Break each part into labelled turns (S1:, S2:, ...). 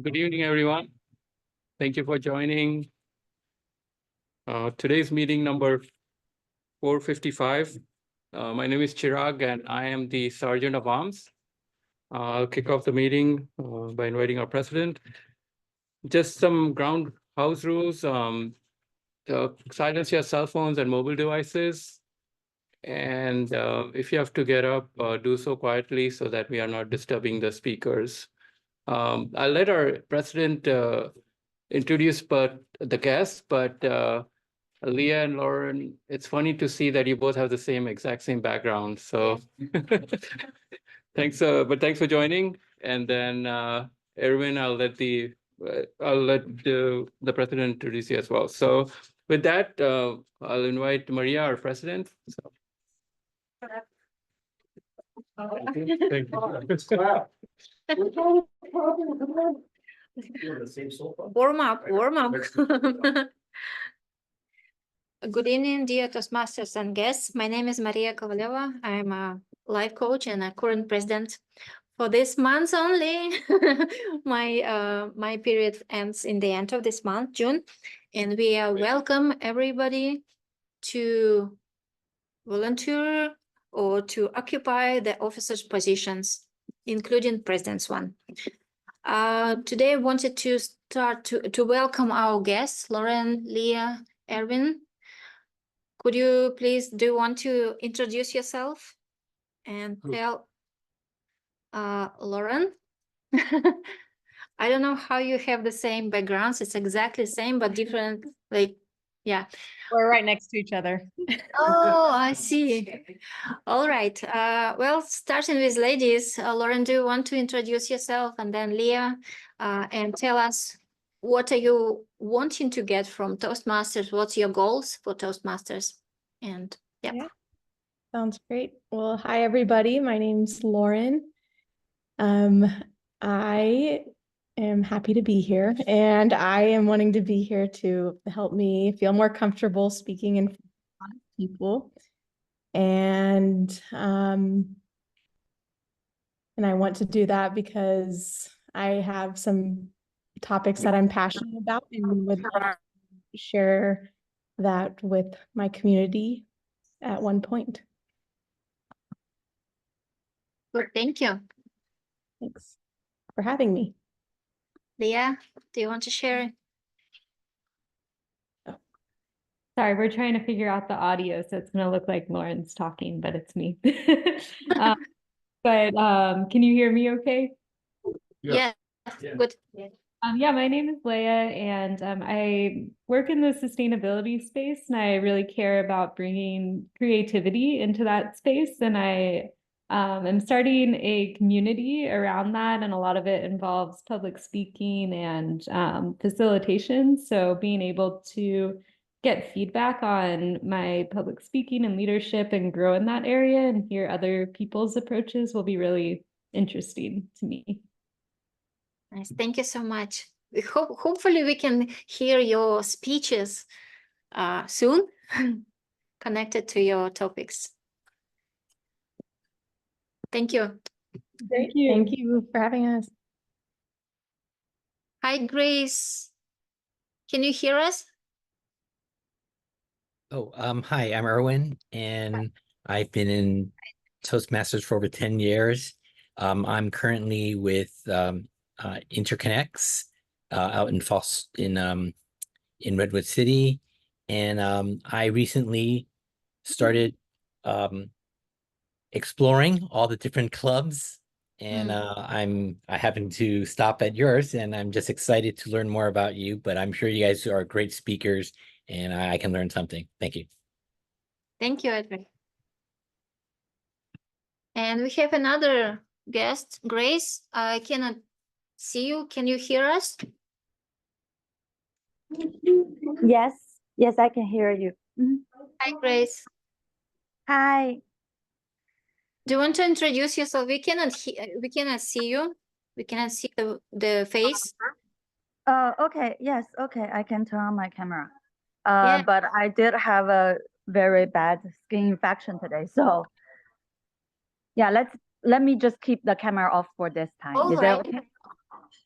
S1: Good evening, everyone. Thank you for joining today's meeting number 455. My name is Chirag, and I am the Sergeant of Arms. I'll kick off the meeting by inviting our president. Just some ground house rules. Silence your cell phones and mobile devices. And if you have to get up, do so quietly so that we are not disturbing the speakers. I'll let our president introduce the guests, but Leah and Lauren, it's funny to see that you both have the exact same background. So thanks for joining. And then Erwin, I'll let the president introduce you as well. So with that, I'll invite Maria, our president. So. Thank you.
S2: Warm up. Good evening, dear Toastmasters and guests. My name is Maria Kovaleva. I'm a life coach and a current president. For this month only, my period ends in the end of this month, June, and we welcome everybody to volunteer or to occupy the officers' positions, including president's one. Today I wanted to start to welcome our guests, Lauren, Leah, Erwin. Could you please, do you want to introduce yourself and tell Lauren? I don't know how you have the same backgrounds. It's exactly the same, but different, like, yeah.
S3: We're right next to each other.
S2: Oh, I see. All right. Well, starting with ladies, Lauren, do you want to introduce yourself, and then Leah, and tell us what are you wanting to get from Toastmasters? What's your goals for Toastmasters? And yeah.
S3: Sounds great. Well, hi everybody. My name's Lauren. I am happy to be here, and I am wanting to be here to help me feel more comfortable speaking in front of people. And I want to do that because I have some topics that I'm passionate about and would share that with my community at one point.
S2: Good, thank you.
S3: Thanks for having me.
S2: Leah, do you want to share?
S3: Oh.
S4: Sorry, we're trying to figure out the audio, so it's going to look like Lauren's talking, but it's me. But can you hear me okay?
S2: Yeah. Good.
S4: Yeah, my name is Leah, and I work in the sustainability space, and I really care about bringing creativity into that space. And I am starting a community around that, and a lot of it involves public speaking and facilitation. So being able to get feedback on my public speaking and leadership and grow in that area and hear other people's approaches will be really interesting to me.
S2: Nice. Thank you so much. Hopefully we can hear your speeches soon connected to your topics. Thank you.
S3: Thank you. Thank you for having us.
S2: Hi, Grace. Can you hear us?
S5: Oh, hi, I'm Erwin, and I've been in Toastmasters for over 10 years. I'm currently with Interconnects out in Redwood City, and I recently started exploring all the different clubs, and I happen to stop at yours, and I'm just excited to learn more about you. But I'm sure you guys are great speakers, and I can learn something. Thank you.
S2: Thank you, Edwin. And we have another guest, Grace. I cannot see you. Can you hear us?
S6: Yes, I can hear you.
S2: Hi, Grace.
S6: Hi.
S2: Do you want to introduce yourself? We cannot see you. We cannot see the face.
S6: Okay. Yes. Okay. I can turn on my camera.
S2: Yeah.
S6: But I did have a very bad skin infection today, so yeah. Let me just keep the camera off for this time.
S2: All
S6: Is
S2: right.
S6: that okay?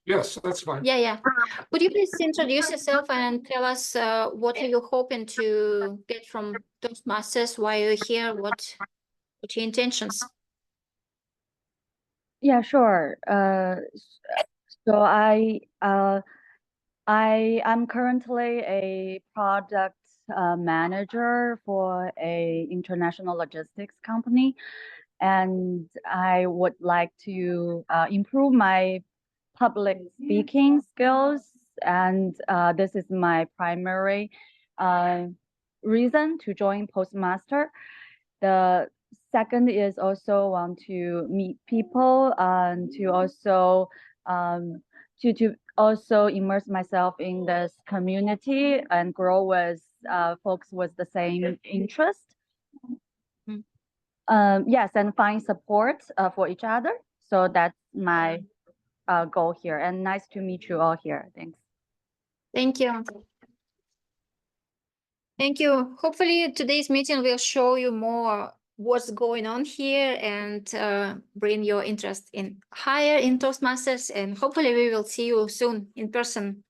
S7: Yes, that's fine.
S2: Yeah. Would you please introduce yourself and tell us what are you hoping to get from Toastmasters? Why you're here? What your intentions?
S6: Yeah, sure. So I'm currently a product manager for a international logistics company, and I would like to improve my public speaking skills, and this is my primary reason to join Postmaster. The second is also want to meet people and to also to also immerse myself in this community and grow with folks with the same interest. Yes, and find support for each other. So that's my goal here. And nice to meet you all here. Thanks.
S2: Thank you. Thank you. Hopefully today's meeting will show you more what's going on here and bring your interest in higher in Toastmasters, and hopefully we will see you soon in person.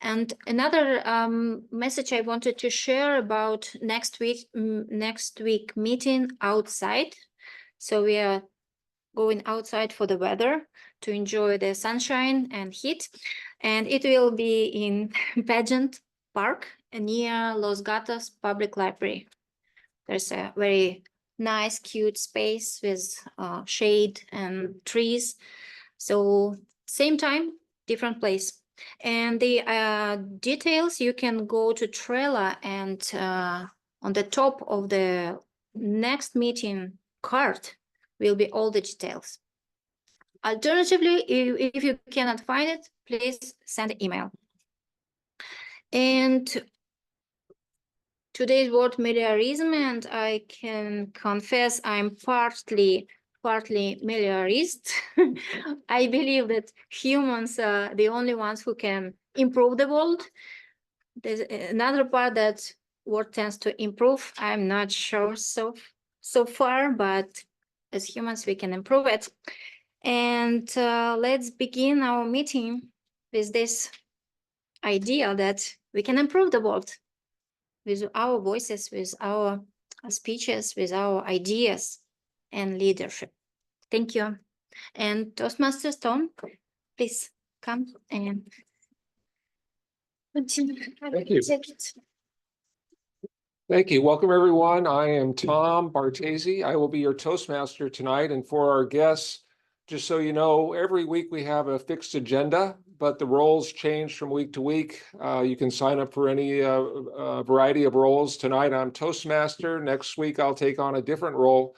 S2: And another message I wanted to share about next week meeting outside. So we are going outside for the weather to enjoy the sunshine and heat, and it will be in Pageant Park near Los Gatos Public Library. There's a very nice, cute space with shade and trees. So same time, different place. And the details, you can go to Trello, and on the top of the next meeting card will be all the details. Alternatively, if you cannot find it, please send an email. And today's word meliorism, and I can confess I'm partly meliorist. I believe that humans are the only ones who can improve the world. There's another part that world tends to improve. I'm not sure so far, but as humans we can improve it. And let's begin our meeting with this idea that we can improve the world with our voices, with our speeches, with our ideas and leadership. Thank you. And Toastmasters Tom, please come and continue.
S7: Thank you.
S2: Take it.
S7: Thank you. Welcome, everyone. I am Tom Bartesi. I will be your Toastmaster tonight. And for our guests, just so you know, every week we have a fixed agenda, but the roles change from week to week. You can sign up for any variety of roles. Tonight I'm Toastmaster. Next week I'll take on a different role.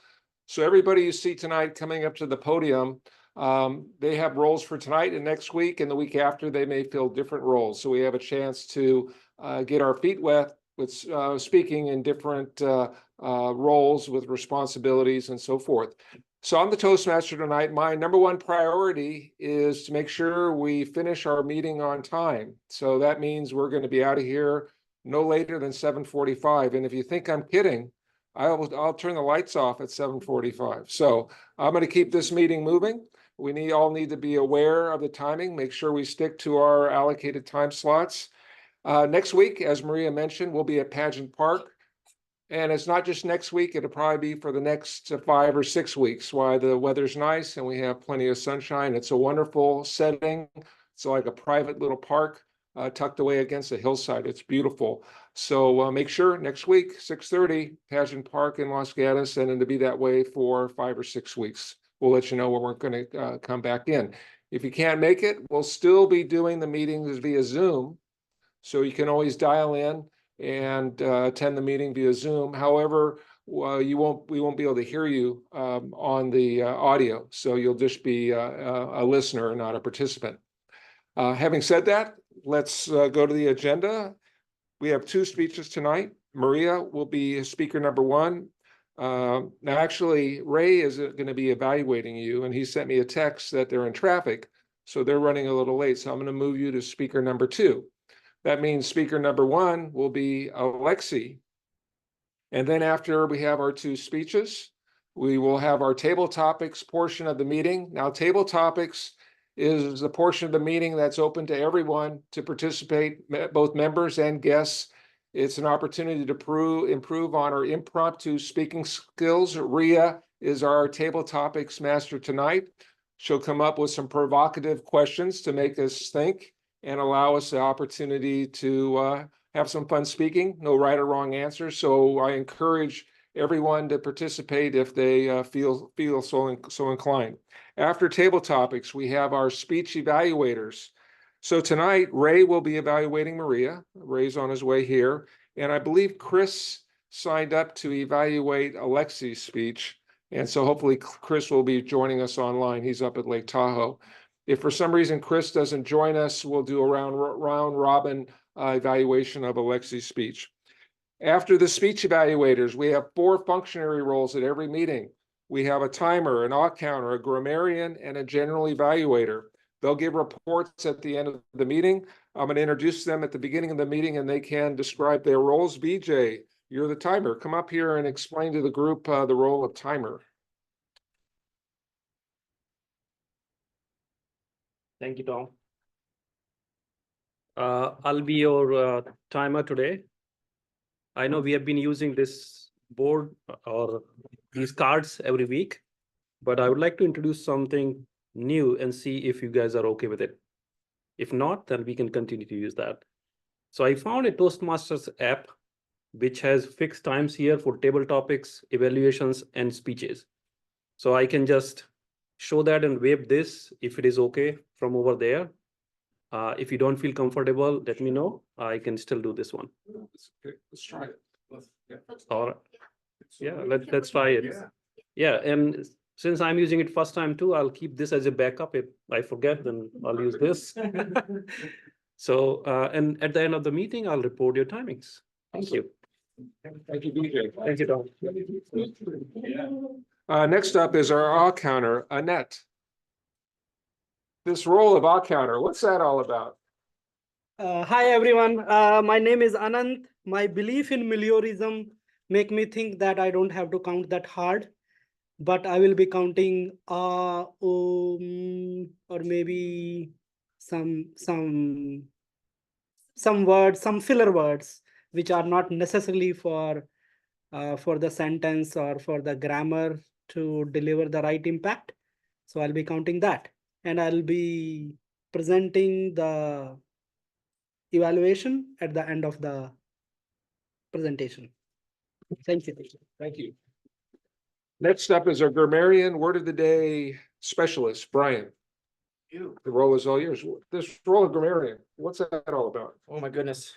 S7: So everybody you see tonight coming up to the podium, they have roles for tonight and next week, and the week after they may fill different roles. So we have a chance to get our feet wet with speaking in different roles with responsibilities and so forth. So I'm the Toastmaster tonight. My number one priority is to make sure we finish our meeting on time. So that means we're going to be out of here no later than 7:45. And if you think I'm kidding, I'll turn the lights off at 7:45. So I'm going to keep this meeting moving. We all need to be aware of the timing, make sure we stick to our allocated time slots. Next week, as Maria mentioned, we'll be at Pageant Park. And it's not just next week, it'll probably be for the next 5 or 6 weeks while the weather's nice and we have plenty of sunshine. It's a wonderful setting. It's like a private little park tucked away against a hillside. It's beautiful. So make sure next week, 6:30, Pageant Park in Los Gatos, and it'll be that way for 5 or 6 weeks. We'll let you know when we're going to come back in. If you can't make it, we'll still be doing the meetings via Zoom. So you can always dial in and attend the meeting via Zoom. However, we won't be able to hear you on the audio. So you'll just be a listener, not a participant. Having said that, let's go to the agenda. We have 2 speeches tonight. Maria will be speaker number 1. Now, actually, Ray is going to be evaluating you, and he sent me a text that they're in traffic, so they're running a little late. So I'm going to move you to speaker number 2. That means speaker number 1 will be Alexi. And then after we have our 2 speeches, we will have our table topics portion of the meeting. Now, table topics is the portion of the meeting that's open to everyone to participate, both members and guests. It's an opportunity to improve on our impromptu speaking skills. Ria is our table topics master tonight. She'll come up with some provocative questions to make us think and allow us the opportunity to have some fun speaking. No right or wrong answers. So I encourage everyone to participate if they feel so inclined. After table topics, we have our speech evaluators. So tonight, Ray will be evaluating Maria. Ray's on his way here. And I believe Chris signed up to evaluate Alexi's speech. And so hopefully Chris will be joining us online. He's up at Lake Tahoe. If for some reason Chris doesn't join us, we'll do a round robin evaluation of Alexi's speech. After the speech evaluators, we have 4 functionary roles at every meeting. We have a timer, an odd counter, a grammarian, and a general evaluator. They'll give reports at the end of the meeting. I'm going to introduce them at the beginning of the meeting and they can describe their roles. BJ, you're the timer. Come up here and explain to the group the role of timer.
S8: Thank you, Tom. I'll be your timer today. I know we have been using this board or these cards every week, but I would like to introduce something new and see if you guys are okay with it. If not, then we can continue to use that. So I found a Toastmasters app, which has fixed times here for table topics, evaluations, and speeches. So I can just show that and wave this if it is okay from over there. If you don't feel comfortable, let me know. I can still do this one.
S7: Let's try it.
S8: All right. Yeah, let's try it. Yeah, and since I'm using it first time too, I'll keep this as a backup. If I forget, then I'll use this. So, and at the end of the meeting, I'll report your timings. Thank you.
S7: Thank you, BJ.
S8: Thank you, Tom.
S7: Next up is our odd counter, Annette. This role of odd counter, what's that all about?
S9: Hi everyone, my name is Anand. My belief in meliorism make me think that I don't have to count that hard, but I will be counting or maybe some words, some filler words, which are not necessarily for the sentence or for the grammar to deliver the right impact. So I'll be counting that, and I'll be presenting the evaluation at the end of the presentation. Thank you.
S7: Thank you. Next up is our grammarian word of the day specialist, Brian. The role is all yours. This role of grammarian, what's that all about?
S10: Oh my goodness.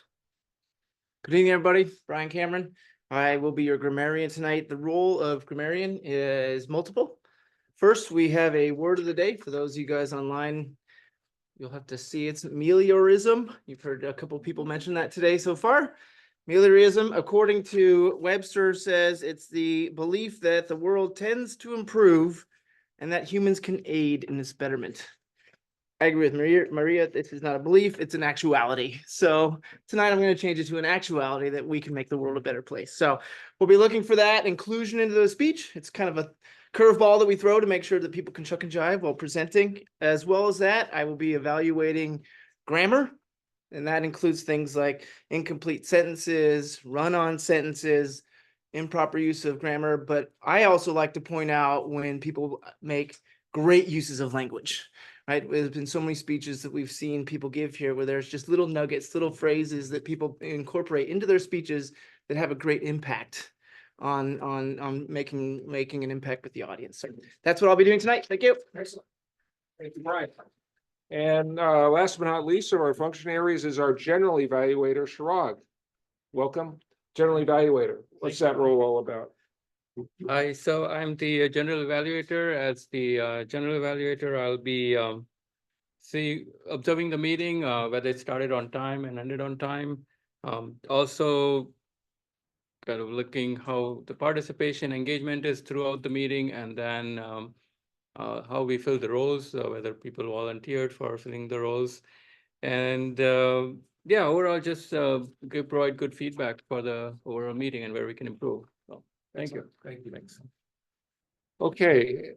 S10: Good evening, everybody. Brian Cameron. I will be your grammarian tonight. The role of grammarian is multiple. First, we have a word of the day for those of you guys online. You'll have to see it's meliorism. You've heard a couple people mention that today so far. Meliorism, according to Webster, says it's the belief that the world tends to improve and that humans can aid in its betterment. I agree with Maria. This is not a belief, it's an actuality. So tonight I'm going to change it to an actuality that we can make the world a better place. So we'll be looking for that inclusion into the speech. It's kind of a curveball that we throw to make sure that people can chuck and jive while presenting. As well as that, I will be evaluating grammar. And that includes things like incomplete sentences, run-on sentences, improper use of grammar. But I also like to point out when people make great uses of language, right? There's been so many speeches that we've seen people give here where there's just little nuggets, little phrases that people incorporate into their speeches that have a great impact on making an impact with the audience. So that's what I'll be doing tonight. Thank you.
S7: Excellent. Thank you, Brian. And last but not least of our functionaries is our general evaluator, Shirag. Welcome, general evaluator. What's that role all about?
S1: Hi, so I'm the general evaluator. As the general evaluator, I'll be observing the meeting, whether it started on time and ended on time. Also kind of looking how the participation engagement is throughout the meeting, and then how we fill the roles, whether people volunteered for filling the roles. And yeah, overall just provide good feedback for the overall meeting and where we can improve. So thank you.
S7: Thank you. Thanks. Okay.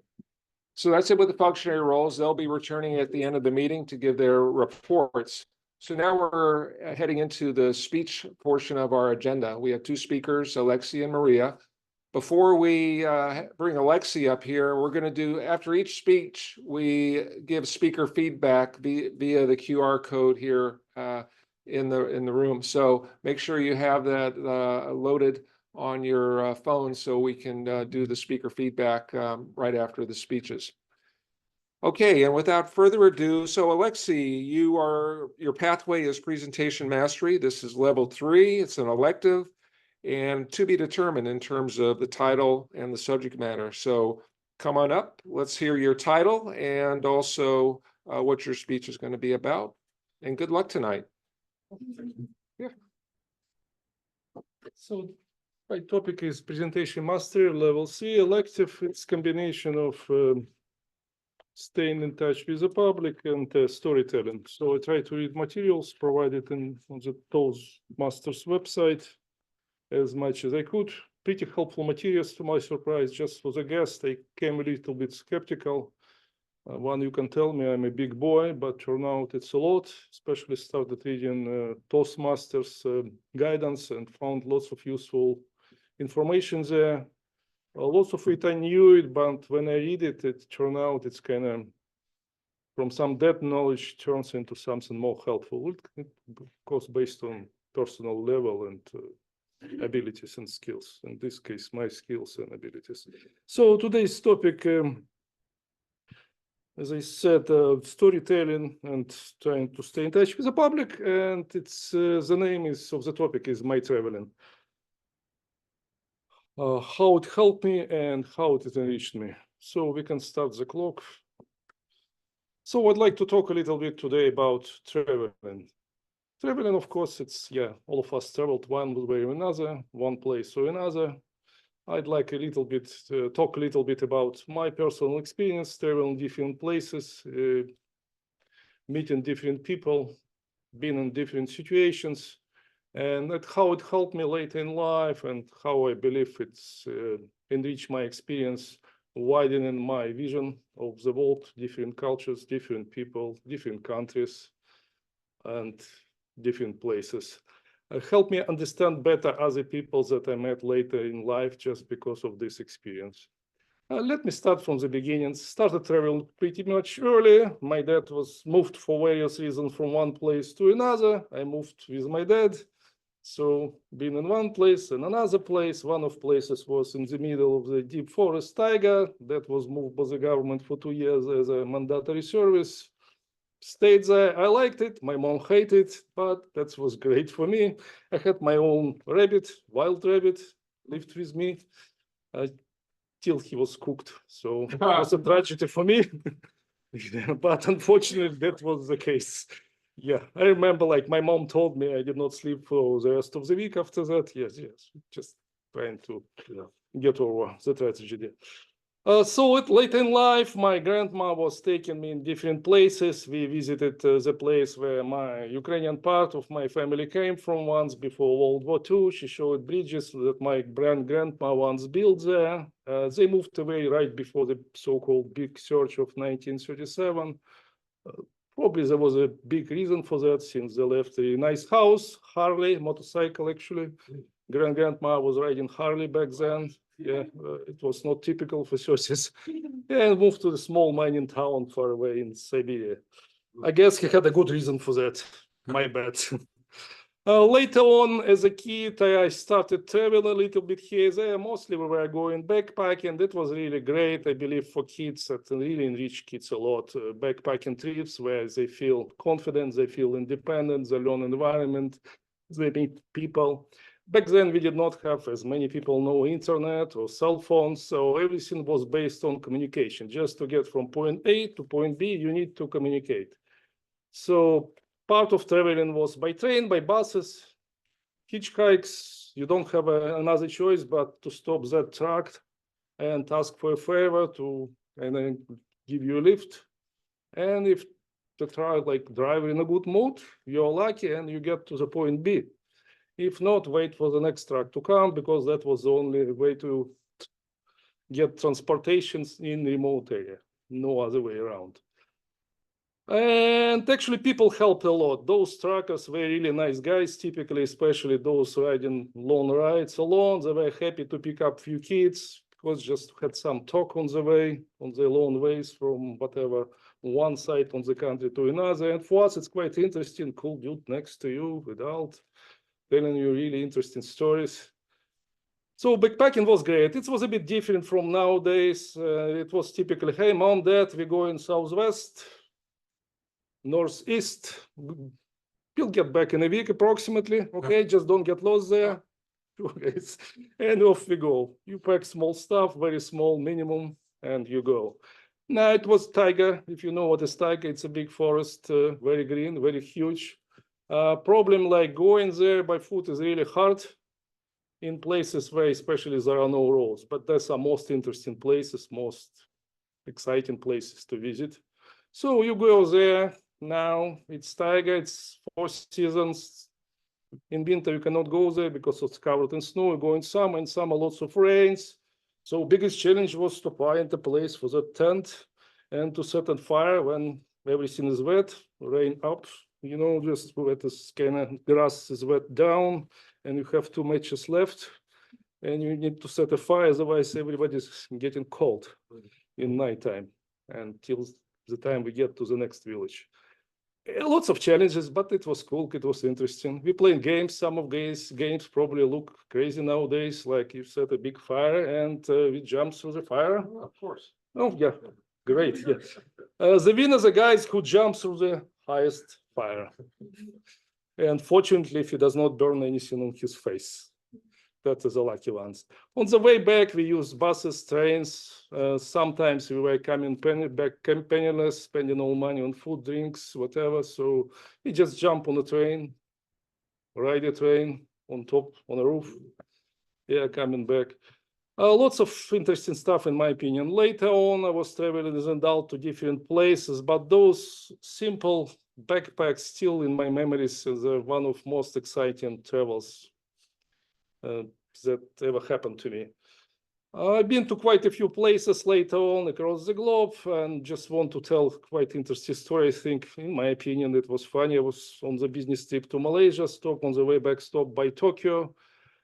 S7: So that's it with the functionary roles. They'll be returning at the end of the meeting to give their reports. So now we're heading into the speech portion of our agenda. We have two speakers, Alexia and Maria. Before we bring Alexia up here, we're going to do, after each speech, we give speaker feedback via the QR code here in the room. So make sure you have that loaded on your phone so we can do the speaker feedback right after the speeches. Okay, and without further ado, so Alexi, your pathway is presentation mastery. This is level 3. It's an elective and to be determined in terms of the title and the subject matter. So come on up. Let's hear your title and also what your speech is going to be about. And good luck tonight.
S11: Yeah. So my topic is presentation mastery level 3 elective. It's combination of staying in touch with the public and storytelling. So I try to read materials provided on the Toastmasters website as much as I could. Pretty helpful materials, to my surprise. Just for the guest, I came a little bit skeptical. One, you can tell me I'm a big boy, but turned out it's a lot. Especially started reading Toastmasters guidance and found lots of useful information there. Lots of it I knew it, but when I read it, it turned out it's kind of from some dead knowledge turns into something more helpful. It, of course, based on personal level and abilities and skills. In this case, my skills and abilities. So today's topic, as I said, storytelling and trying to stay in touch with the public. And it's the name of the topic is My Traveling. How it helped me and how it enriched me. So we can start the clock. So I'd like to talk a little bit today about traveling. Traveling, of course, it's, all of us traveled one way or another, one place or another. I'd like a little bit to talk a little bit about my personal experience traveling different places, meeting different people, being in different situations, and how it helped me later in life and how I believe it's enriched my experience, widening my vision of the world, different cultures, different people, different countries, and different places. Helped me understand better other people that I met later in life just because of this experience. Let me start from the beginning. Started traveling pretty much early. My dad was moved for various reasons from one place to another. I moved with my dad. So being in one place and another place, one of places was in the middle of the deep forest taiga. That was moved by the government for 2 years as a mandatory service. Stayed there. I liked it. My mom hated it, but that was great for me. I had my own rabbit, wild rabbit, lived with me till he was cooked. So it was a tragedy for me. But unfortunately, that was the case. Yeah, I remember like my mom told me I did not sleep for the rest of the week after that. Yes, just trying to get over the tragedy. So late in life, my grandma was taking me in different places. We visited the place where my Ukrainian part of my family came from once before World War II. She showed bridges that my grandma once built there. They moved away right before the so-called big search of 1937. Probably there was a big reason for that, since they left a nice house, Harley, motorcycle actually. Grandma was riding Harley back then. Yeah, it was not typical for sources. And moved to the small mining town far away in Siberia. I guess he had a good reason for that. My bad. Later on, as a kid, I started traveling a little bit here and there. Mostly we were going backpacking. That was really great, I believe, for kids. That really enrich kids a lot. Backpacking trips where they feel confident, they feel independent, they learn environment, they meet people. Back then, we did not have, as many people know, internet or cell phones. So everything was based on communication. Just to get from point A to point B, you need to communicate. So part of traveling was by train, by buses, hitchhikes. You don't have another choice but to stop that truck and ask for a favor and then give you a lift. And if the truck driver in a good mood, you're lucky and you get to the point B. If not, wait for the next truck to come, because that was the only way to get transportations in remote area. no other way around. And actually, people helped a lot. Those truckers were really nice guys, typically, especially those riding long rides alone. They were happy to pick up few kids because just had some talk on the way, on the long ways from whatever one side on the country to another. And for us, it's quite interesting. Cool dude next to you, adult, telling you really interesting stories. So backpacking was great. It was a bit different from nowadays. It was typically, hey, mom, dad, we're going southwest, northeast. We'll get back in a week approximately. Okay, just don't get lost there. And off we go. You pack small stuff, very small minimum, and you go. Now it was taiga. If you know what is taiga, it's a big forest, very green, very huge. Problem like going there by foot is really hard in places where especially there are no roads, but that's our most interesting places, most exciting places to visit. So you go there. Now it's taiga, it's 4 seasons. In winter, you cannot go there because it's covered in snow. You go in summer, lots of rains. So biggest challenge was to find a place for the tent and to set on fire when everything is wet, rain up, you know, just wet is kind of grass is wet down and you have 2 matches left and you need to set a fire, otherwise everybody's getting cold in nighttime until the time we get to the next village. Lots of challenges, but it was cool. It was interesting. We played games. Some of these games probably look crazy nowadays, like you set a big fire and we jump through the fire.
S7: Of course.
S11: Oh, yeah, great. Yeah. The winners are guys who jump through the highest fire. And fortunately, if he does not burn anything on his face. That is the lucky ones. On the way back, we used buses, trains. Sometimes we were coming back penniless, spending all money on food, drinks, whatever. So we just jump on the train, ride a train on top, on a roof. Yeah, coming back. Lots of interesting stuff, in my opinion. Later on, I was traveling as an adult to different places, but those simple backpacks still in my memories is one of most exciting travels that ever happened to me. I've been to quite a few places later on across the globe and just want to tell quite interesting story. I think, in my opinion, it was funny. I was on the business trip to Malaysia, stop on the way back, stop by Tokyo,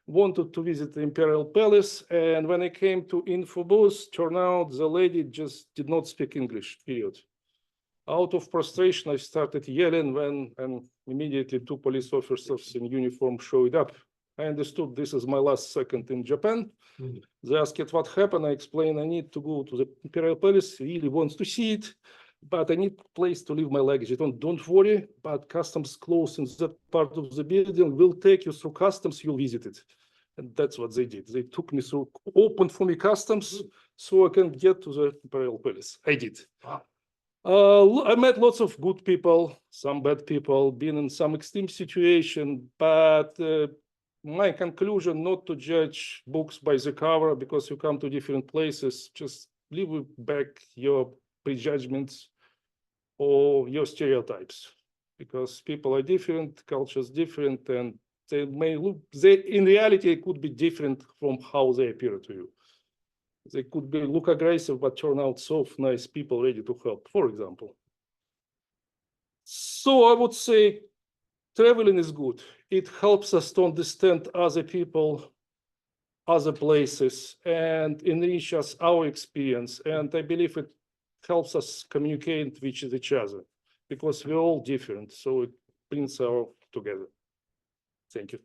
S11: wanted to visit the Imperial Palace. And when I came to info booth, turned out the lady just did not speak English, period. Out of frustration, I started yelling and immediately 2 police officers in uniform showed up. I understood this is my last second in Japan. They asked what happened. I explained I need to go to the Imperial Palace, really wants to see it, but I need a place to leave my luggage. Don't worry, but customs close in that part of the building will take you through customs, you'll visit it. And that's what they did. They took me through, opened for me customs so I can get to the Imperial Palace. I did. I met lots of good people, some bad people, been in some extreme situation, but my conclusion, not to judge books by the cover because you come to different places, just leave back your prejudgments or your stereotypes because people are different, cultures different, and they may look, in reality, it could be different from how they appear to you. They could look aggressive, but turn out soft, nice people ready to help, for example. So I would say traveling is good. It helps us to understand other people, other places, and enrich us our experience. And I believe it helps us communicate with each other because we're all different. So it brings us all together. Thank you.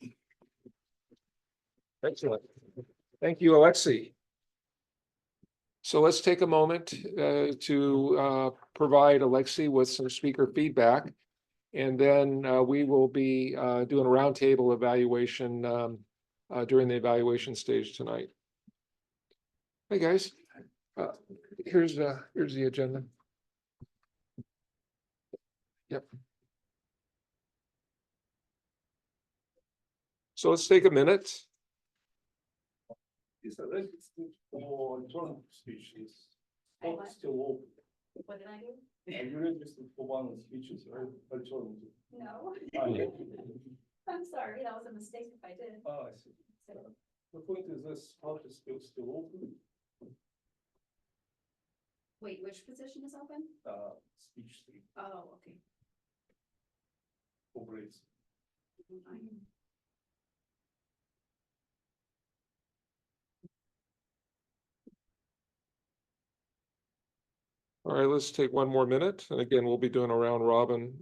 S7: Excellent. Thank you, Alexei. So let's take a moment to provide Alexei with some speaker feedback. And then we will be doing a roundtable evaluation during the evaluation stage tonight. Hey, guys, here's the agenda. Yep. So let's take a minute.
S11: Is registered for alternative speeches. Still open.
S12: What did I do?
S11: Are you registered for one of the speeches, right? Alternative.
S12: No.
S11: Yeah.
S12: I'm sorry, that was a mistake if I did.
S11: I see. The point is this part is still open.
S12: Wait, which position is open?
S11: Speech three,
S12: Oh, okay.
S11: for grades.
S7: All right, let's take one more minute. And again, we'll be doing a round robin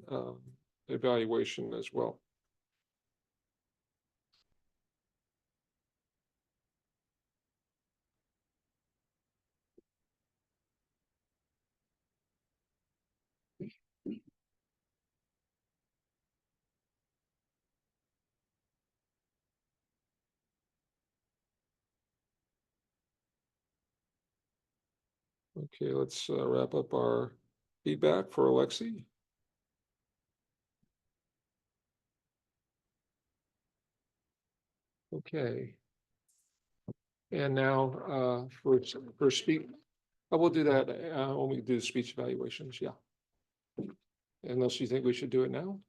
S7: evaluation as well. Okay, let's wrap up our feedback for Alexi. Okay. And now for speak, we'll do that when we do the speech evaluations, yeah. Unless you think we should do it now?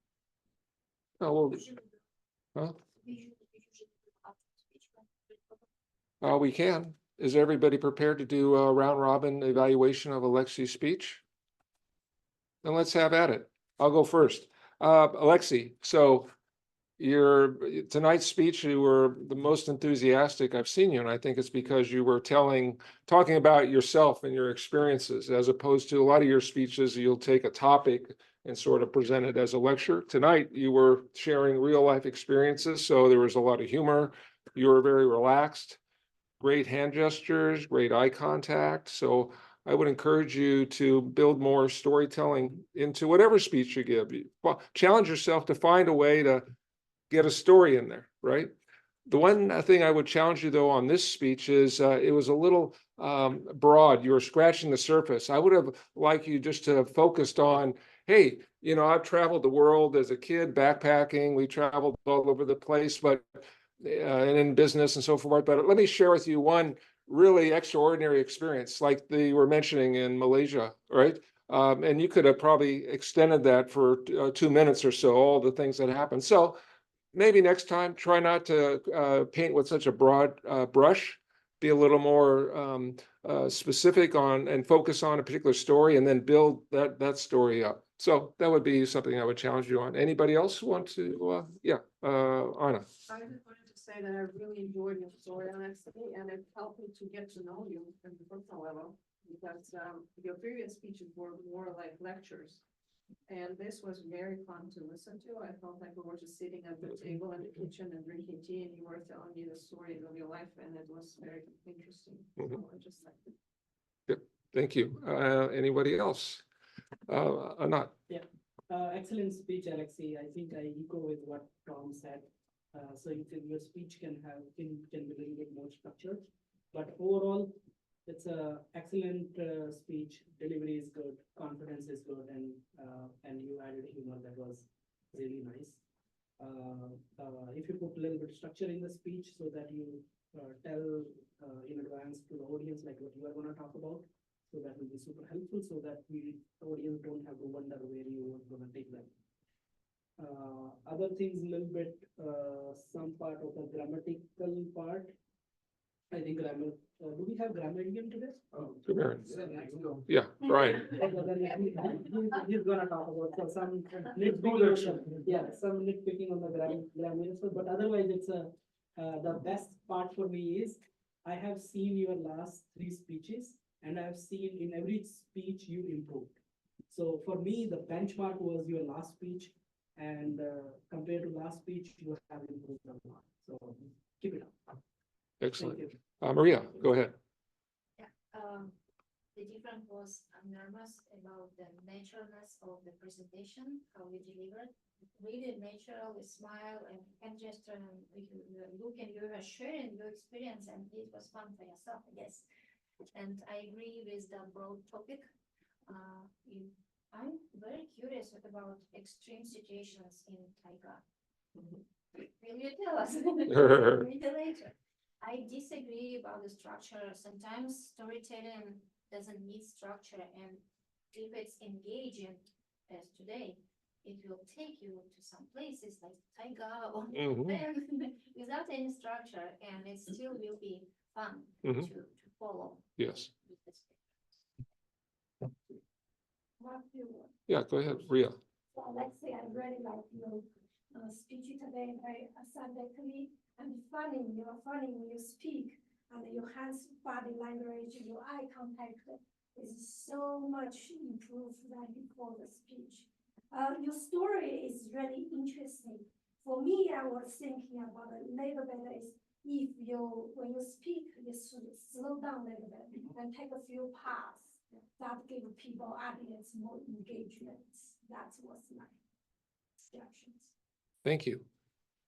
S7: Oh, well, huh? We can. Is everybody prepared to do a round robin evaluation of Alexi's speech? Then let's have at it. I'll go first. Alexi, so your tonight's speech, you were the most enthusiastic I've seen you, and I think it's because you were talking about yourself and your experiences, as opposed to a lot of your speeches, you'll take a topic and sort of present it as a lecture. Tonight, you were sharing real life experiences, so there was a lot of humor. You were very relaxed, great hand gestures, great eye contact. So I would encourage you to build more storytelling into whatever speech you give. Well, challenge yourself to find a way to get a story in there, right? The one thing I would challenge you though on this speech is it was a little broad. You were scratching the surface. I would have liked you just to have focused on, hey, I've traveled the world as a kid backpacking. We traveled all over the place, but and in business and so forth. But let me share with you one really extraordinary experience, like you were mentioning in Malaysia, right? And you could have probably extended that for 2 minutes or so, all the things that happened. So maybe next time, try not to paint with such a broad brush. Be a little more specific on and focus on a particular story, and then build that story up. So that would be something I would challenge you on. Anybody else want to? Yeah, Anna.
S12: I just wanted to say that I really enjoyed your story, honestly, and it helped me to get to know you on the personal level, because your previous speeches were more like lectures. And this was very fun to listen to. I felt like we were just sitting at the table in the kitchen and drinking tea, and you were telling me the stories of your life, and it was very interesting. So I just liked it.
S7: Yep, thank you. Anybody else? Anat.
S9: Yeah, excellent speech, Alexi. I think I echo with what Tom said. So you think your speech can be a little bit more structured, but overall, it's a excellent speech. Delivery is good, confidence is good, and you added humor that was really nice. If you put a little bit structure in the speech so that you tell in advance to the audience like what you are going to talk about, so that will be super helpful, so that the audience don't have to wonder where you are going to take them. Other things, a little bit, some part of the grammatical part. I think grammar. Do we have grammarian today?
S7: Grammarian. Yeah, Brian.
S9: He's gonna talk about some nitpicking. Yeah, some nitpicking on the grammar. But otherwise, it's the best part for me is I have seen your last 3 speeches, and I have seen in every speech you improved. So for me, the benchmark was your last speech, and compared to last speech, you have improved a lot. So keep it up.
S7: Excellent. Maria, go ahead.
S13: Yeah, the difference was I'm nervous about the naturalness of the presentation, how you delivered. Really natural, with smile and hand gesture, and you look and you are sharing your experience, and it was fun for yourself, I guess. And I agree with the broad topic. I'm very curious about extreme situations in Taiga. Will you tell us? Later. I disagree about the structure. Sometimes storytelling doesn't need structure, and if it's engaging as today, it will take you to some places like Taiga or without any structure, and it still will be fun to follow.
S7: Yes.
S12: few words.
S7: Yeah, go ahead, Ria.
S12: So Alexei, I really like your speech today, very aesthetically and funny. You are funny when you speak, and your hands, body language, your eye contact is so much improved than before the speech. Your story is really interesting. For me, I was thinking about a little bit is if you, when you speak, you should slow down a little bit and take a few paths that give people, audience more engagement. That was my suggestions.
S7: Thank you.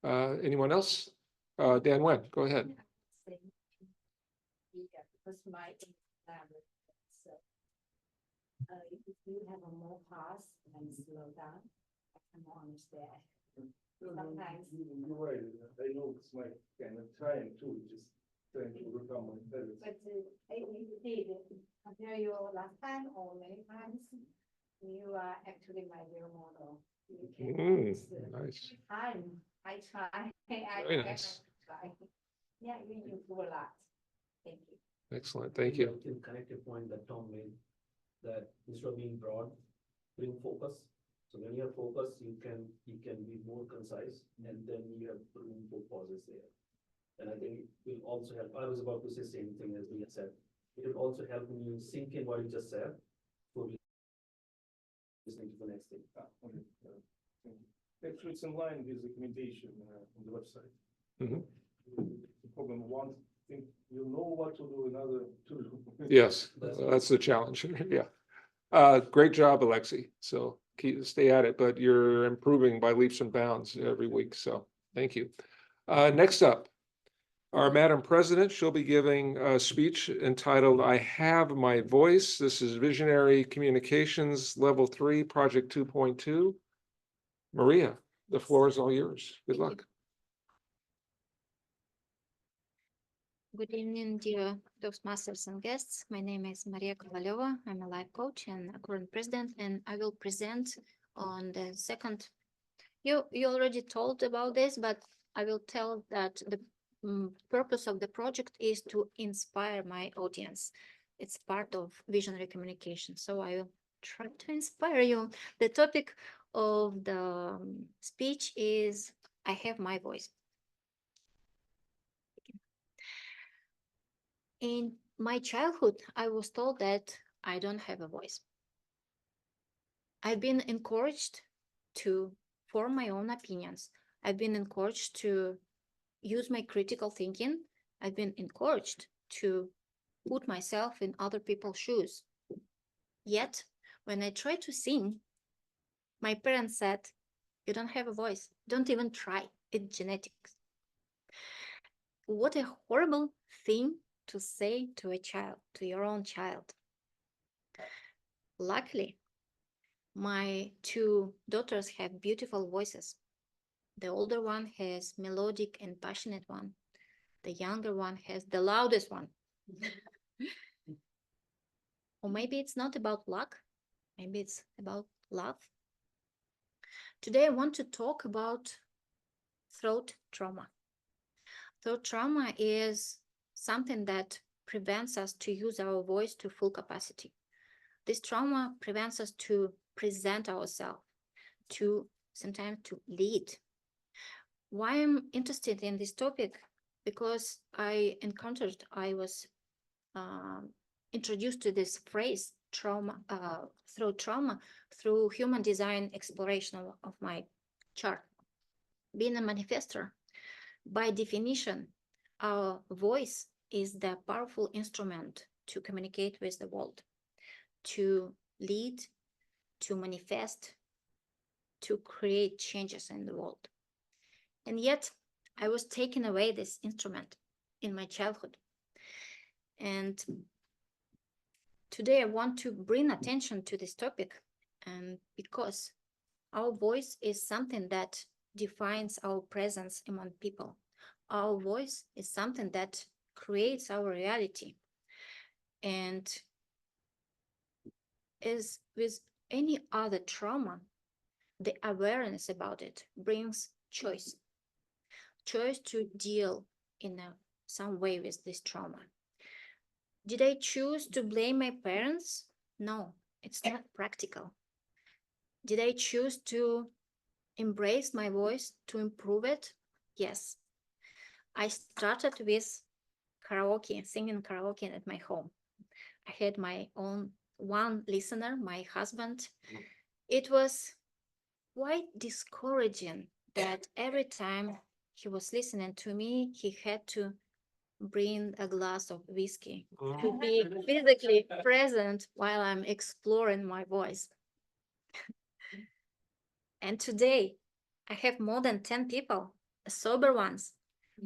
S7: Anyone else? Dan Wen, go ahead.
S13: Because my if you have a more pause and slow down, I can understand. Sometimes.
S11: You're right. I know it's my kind of trying to just trying to overcome my habits.
S13: But you did compare your last time or many times, you are actually my role model. You can
S7: Nice.
S13: every time I try,
S7: Very nice.
S13: try. Yeah, you improve a lot. Thank you.
S7: Excellent, thank you.
S8: To connect a point that Tom made, that instead of being broad, bring focus. So when you're focused, you can be more concise, and then you have room for pauses there. And I think it will also help. I was about to say same thing as Leah said. It will also help when you sink in what you just said for listening to the next thing.
S11: Okay. Thank you. Actually, it's in line with the recommendation on the website.
S7: Mhm.
S11: The problem, one thing, you know what to do, another two.
S7: Yes, that's the challenge. Yeah. Great job, Alexei. So stay at it, but you're improving by leaps and bounds every week. So thank you. Next up, our Madam President, she'll be giving a speech entitled I Have My Voice. This is Visionary Communications Level 3, Project 2.2. Maria, the floor is all yours. Good
S2: Thank you.
S7: luck.
S2: Good evening, dear Toastmasters and guests. My name is Maria Kovaleva. I'm a life coach and a current president, and I will present on the second. You already told about this, but I will tell that the purpose of the project is to inspire my audience. It's part of visionary communication, so I will try to inspire you. The topic of the speech is I have my voice. In my childhood, I was told that I don't have a voice. I've been encouraged to form my own opinions. I've been encouraged to use my critical thinking. I've been encouraged to put myself in other people's shoes. Yet, when I tried to sing, my parents said, you don't have a voice. Don't even try. It's genetics. What a horrible thing to say to a child, to your own child. Luckily, my two daughters have beautiful voices. The older one has melodic and passionate one. The younger one has the loudest one. Or maybe it's not about luck. Maybe it's about love. Today, I want to talk about throat trauma. Throat trauma is something that prevents us to use our voice to full capacity. This trauma prevents us to present ourselves, to sometimes to lead. Why I'm interested in this topic? Because I was introduced to this phrase trauma, throat trauma, through human design exploration of my chart. Being a manifestor, by definition, our voice is the powerful instrument to communicate with the world, to lead, to manifest, to create changes in the world. And yet, I was taken away this instrument in my childhood. And today I want to bring attention to this topic, and because our voice is something that defines our presence among people. Our voice is something that creates our reality. And as with any other trauma, the awareness about it brings choice. Choice to deal in some way with this trauma. Did I choose to blame my parents? No, it's not practical. Did I choose to embrace my voice, to improve it? Yes. I started with karaoke, singing karaoke at my home. I had my own one listener, my husband. It was quite discouraging that every time he was listening to me, he had to bring a glass of whiskey to be physically present while I'm exploring my voice. And today, I have more than 10 people, sober ones,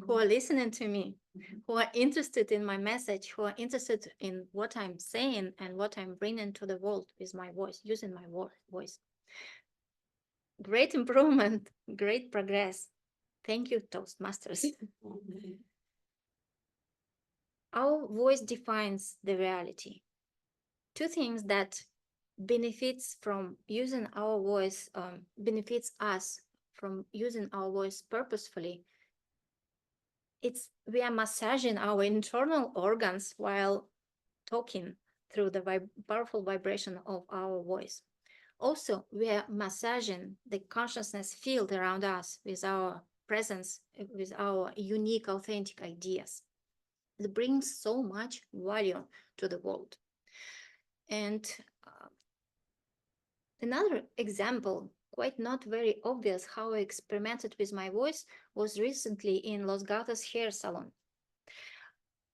S2: who are listening to me, who are interested in my message, who are interested in what I'm saying and what I'm bringing to the world with my voice, using my voice. Great improvement, great progress. Thank you, Toastmasters. Our voice defines the reality. Two things that benefits from using our voice, benefits us from using our voice purposefully. We are massaging our internal organs while talking through the powerful vibration of our voice. Also, we are massaging the consciousness field around us with our presence, with our unique, authentic ideas. It brings so much value to the world. And another example, quite not very obvious how I experimented with my voice, was recently in Los Gatos hair salon.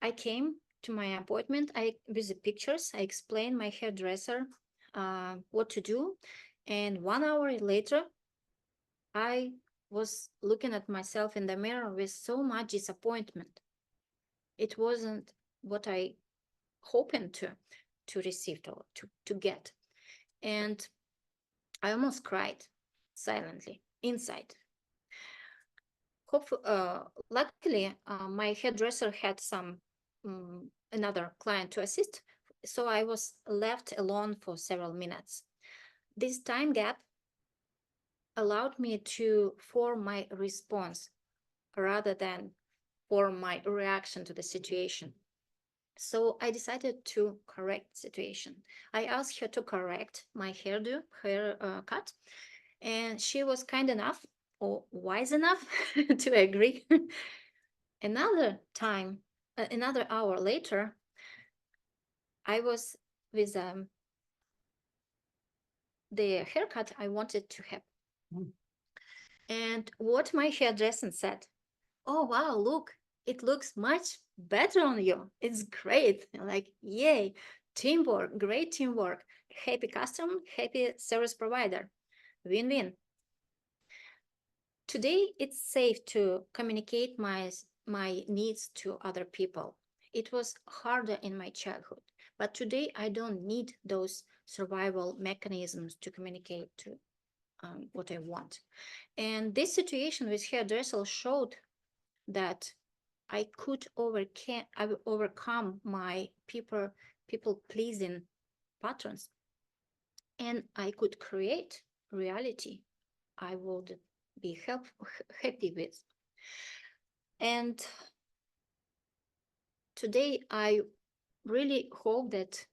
S2: I came to my appointment with the pictures. I explained my hairdresser what to do. And 1 hour later, I was looking at myself in the mirror with so much disappointment. It wasn't what I hoping to receive or to get. And I almost cried silently inside. Luckily, my hairdresser had another client to assist, so I was left alone for several minutes. This time gap allowed me to form my response rather than form my reaction to the situation. So I decided to correct the situation. I asked her to correct my haircut, and she was kind enough or wise enough to agree. Another hour later, I was with the haircut I wanted to have. And what my hairdresser said, "Oh, wow, look, it looks much better on you. It's great." Like, yay, teamwork, great teamwork. Happy customer, happy service provider. Win-win. Today, it's safe to communicate my needs to other people. It was harder in my childhood, but today I don't need those survival mechanisms to communicate to what I want. And this situation with hairdresser showed that I could overcome my people-pleasing patterns, and I could create reality I would be happy with. And today, I really hope that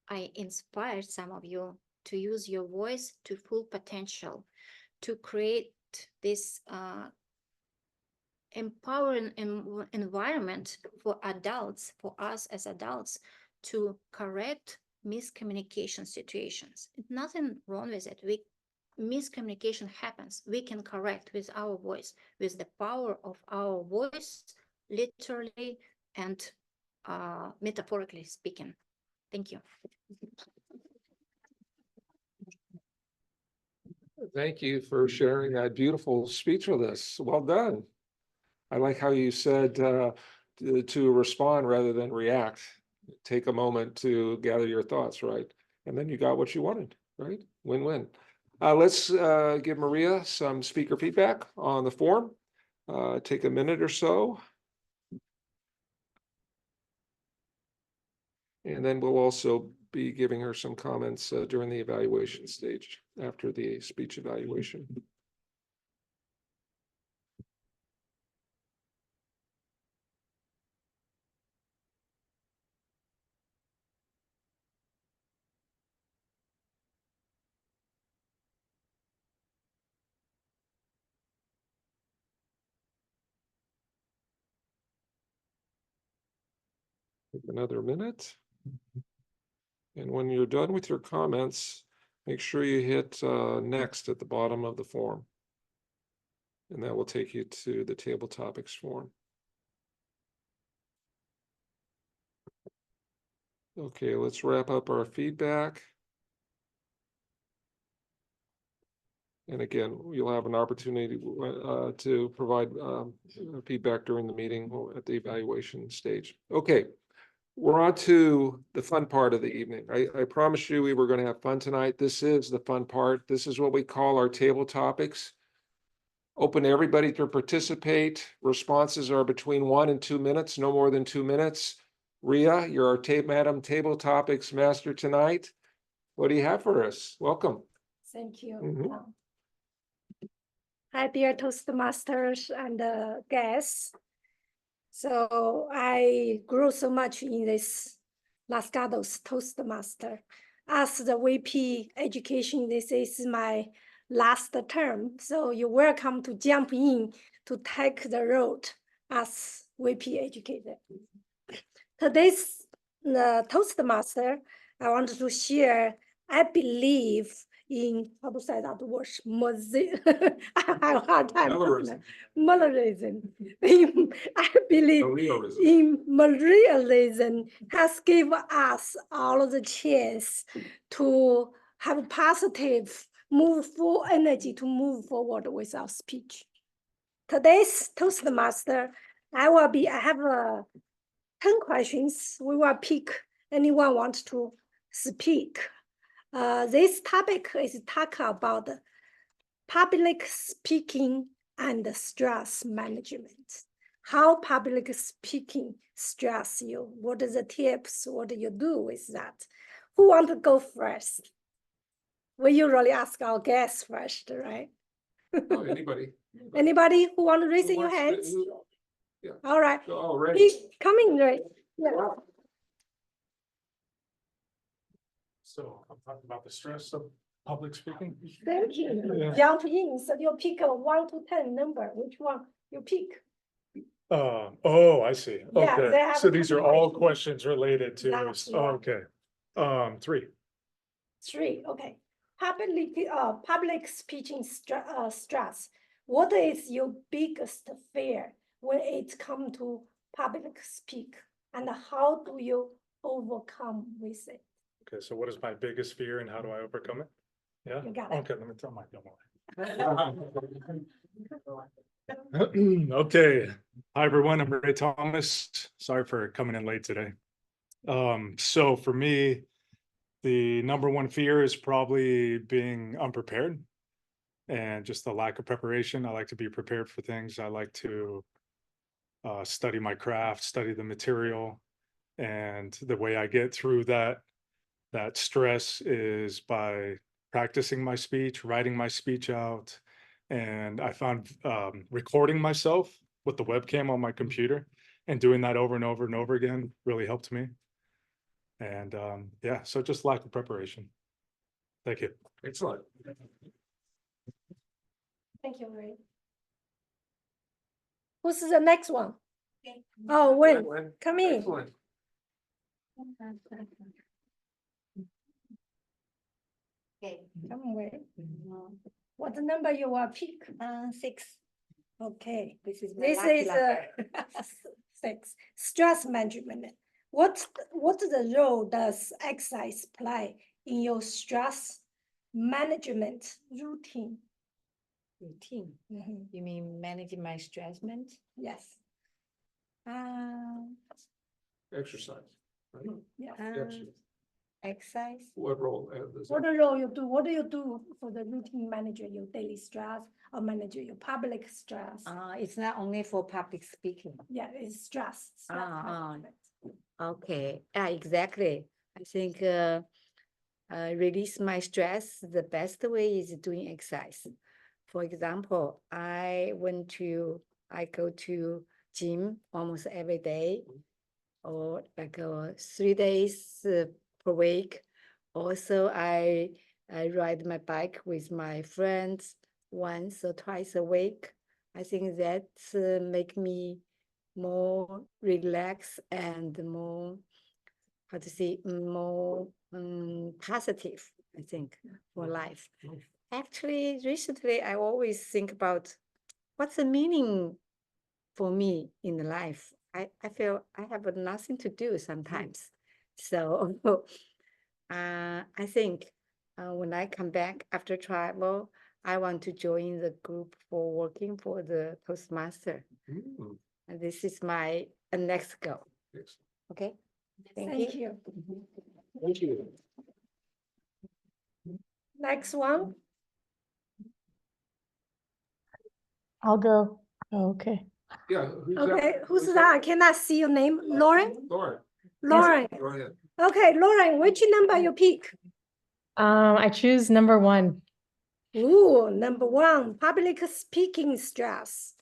S2: I inspired some of you to use your voice to full potential, to create this empowering environment for adults, for us as adults, to correct miscommunication situations. Nothing wrong with it. Miscommunication happens. We can correct with our voice, with the power of our voice, literally and metaphorically speaking. Thank you.
S7: Thank you for sharing that beautiful speech with us. Well done. I like how you said to respond rather than react. Take a moment to gather your thoughts, right? And then you got what you wanted, right? Win-win. Let's give Maria some speaker feedback on the form. Take a minute or so. And then we'll also be giving her some comments during the evaluation stage after the speech evaluation. Take another minute. And when you're done with your comments, make sure you hit next at the bottom of the form. And that will take you to the table topics form. Okay, let's wrap up our feedback. And again, you'll have an opportunity to provide feedback during the meeting at the evaluation stage. Okay, we're on to the fun part of the evening. I promised you we were going to have fun tonight. This is the fun part. This is what we call our table topics. Open to everybody to participate. Responses are between 1 and 2 minutes, no more than 2 minutes. Ria, you're our Madam Table Topics Master tonight. What do you have for us? Welcome.
S14: Thank you.
S7: Mhm.
S14: Hi, dear Toastmasters and guests. So I grew so much in this Las Gatos Toastmaster. As the VP Education, this is my last term. So you're welcome to jump in to take the road as VP Educator. Today's Toastmaster, I wanted to share, I believe in, how to say that word, I have a hard time. Millerism. I believe in Millerism has given us all the chance to have positive, move for energy to move forward with our speech. Today's Toastmaster, I have 10 questions. We will pick anyone wants to speak. This topic is talk about public speaking and stress management. How public speaking stress you? What are the tips? What do you do with that? Who want to go first? We usually ask our guests first, right?
S7: Oh, anybody.
S14: Anybody who want to raise your hands?
S7: Yeah.
S14: All right.
S7: All right.
S14: Coming right. Yeah.
S11: So I'm talking about the stress of public speaking.
S14: Thank you.
S11: Yeah.
S14: Jump in. So you pick a 1 to 10 number. Which one you pick?
S11: Oh, I see.
S14: Yeah, they
S11: Okay,
S14: have
S11: so
S14: a
S11: these are
S14: couple
S11: all
S14: questions.
S11: questions related to,
S14: That's
S11: oh,
S14: right.
S11: okay. 3.
S14: 3. Okay. Public speaking stress. What is your biggest fear when it comes to public speak, and how do you overcome with it?
S11: Okay, so what is my biggest fear and how do I overcome it? Yeah,
S14: You got it.
S11: okay, let me throw my Okay, hi everyone, I'm Ray Thomas. Sorry for coming in late today. So for me, the number one fear is probably being unprepared and just the lack of preparation. I like to be prepared for things. I like to study my craft, study the material, and the way I get through that stress is by practicing my speech, writing my speech out. And I found recording myself with the webcam on my computer and doing that over and over and over again really helped me. And yeah, so just lack of preparation. Thank you.
S7: Excellent.
S14: Thank you, Ray. Who's the next one? Oh, Wen, come in.
S7: Excellent.
S13: Okay.
S14: Come Wen. What number you will pick?
S13: 6.
S14: Okay.
S13: This is
S14: This is 6. Stress management. What the role does exercise play in your stress management routine?
S13: routine.
S14: Mhm.
S13: You mean managing my stress?
S14: Yes.
S7: Exercise. Right?
S14: Yeah.
S7: Exercise.
S13: Exercise.
S7: What role does
S14: What role you do? What do you do for the routine manager your daily stress or manage your public stress?
S13: It's not only for public speaking.
S14: Yeah, it's stress. Management.
S13: Okay. Exactly. I think release my stress. The best way is doing exercise. For example, I go to gym almost every day, or like 3 days per week. Also, I ride my bike with my friends once or twice a week. I think that make me
S14: more relaxed and more, how to say, more positive, I think, for life. Actually, recently, I always think about what's the meaning for me in life. I feel I have nothing to do sometimes. So I think when I come back after travel, I want to join the group for working for the Toastmaster. And this is my next goal. Okay. Thank you.
S7: Thank you.
S14: Next one.
S3: I'll go. Oh, okay.
S7: Yeah.
S14: Okay, who's that? I cannot see your name. Lauren?
S7: Lauren.
S14: Lauren.
S7: Go ahead.
S14: Okay, Lauren, which number you pick?
S3: I choose number 1.
S14: Ooh, number 1, public speaking stress.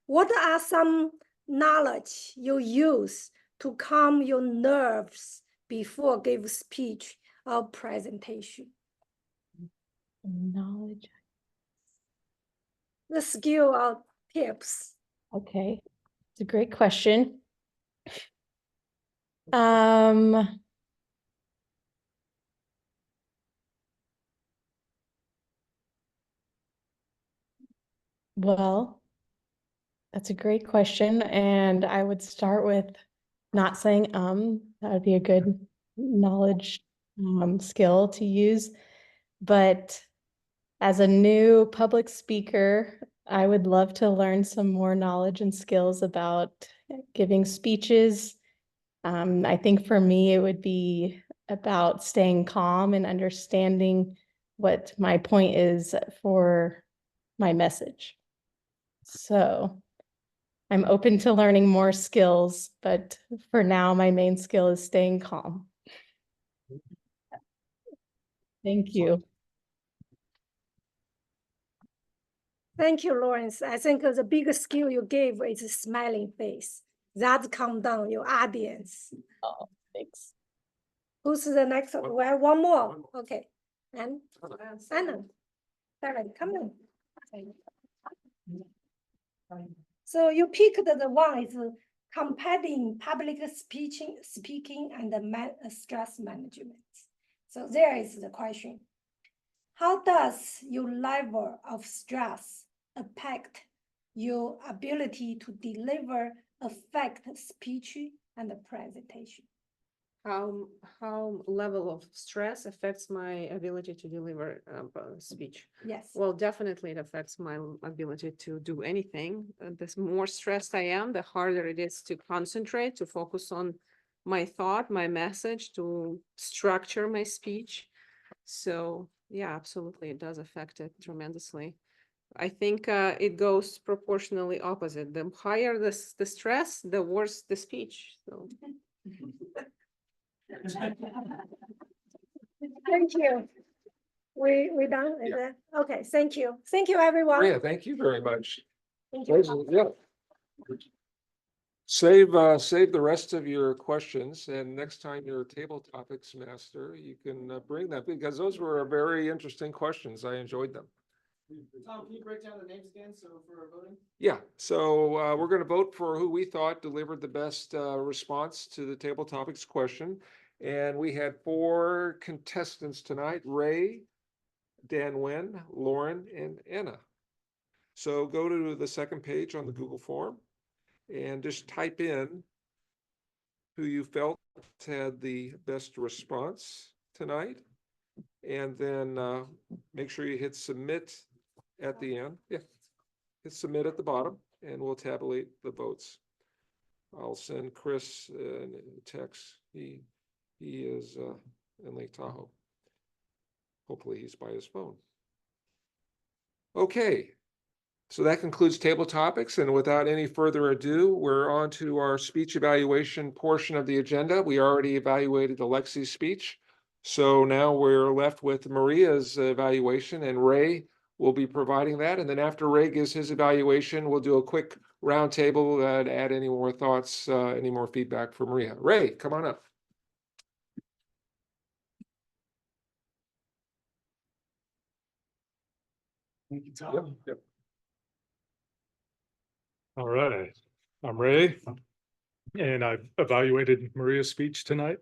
S14: What are some knowledge you use to calm your nerves before give speech or presentation?
S3: Knowledge.
S14: The skill or tips.
S3: Okay. It's a great question. Um, well, that's a great question. And I would start with not saying that would be a good knowledge skill to use. But as a new public speaker, I would love to learn some more knowledge and skills about giving speeches. I think for me, it would be about staying calm and understanding what my point is for my message. So I'm open to learning more skills, but for now, my main skill is staying calm. Thank you.
S14: Thank you, Lawrence. I think the biggest skill you gave is a smiling face. That calm down your audience.
S3: Oh, thanks.
S14: Who's the next one? We have one more. Okay. And Anna. All right, come on. So you picked the one is combating public speaking and the stress management. So there is the question. How does your level of stress affect your ability to deliver effective speech and the presentation?
S12: How level of stress affects my ability to deliver speech?
S14: Yes.
S12: Well, definitely it affects my ability to do anything. The more stressed I am, the harder it is to concentrate, to focus on my thought, my message, to structure my speech. So yeah, absolutely, it does affect it tremendously. I think it goes proportionally opposite. The higher the stress, the worse the speech. So.
S14: Thank you. We done with that? Okay, thank you. Thank you, everyone.
S7: Yeah, thank you very much.
S14: Thank you.
S7: Yeah. Save the rest of your questions, and next time you're a table topics master, you can bring them, because those were very interesting questions. I enjoyed them.
S10: Tom, can you break down the names again so for voting?
S7: Yeah, so we're going to vote for who we thought delivered the best response to the table topics question. And we had 4 contestants tonight: Ray, Dan Wen, Lauren, and Anna. So go to the second page on the Google form and just type in who you felt had the best response tonight. And then make sure you hit submit at the end. Yeah, hit submit at the bottom, and we'll tabulate the votes. I'll send Chris a text. He is in Lake Tahoe. Hopefully he's by his phone. Okay, so that concludes table topics, and without any further ado, we're on to our speech evaluation portion of the agenda. We already evaluated Alexi's speech, so now we're left with Maria's evaluation, and Ray will be providing that. And then after Ray gives his evaluation, we'll do a quick roundtable to add any more thoughts, any more feedback for Maria. Ray, come on up.
S11: Thank you, Tom. Yep. All right. I'm Ray, and I've evaluated Maria's speech tonight.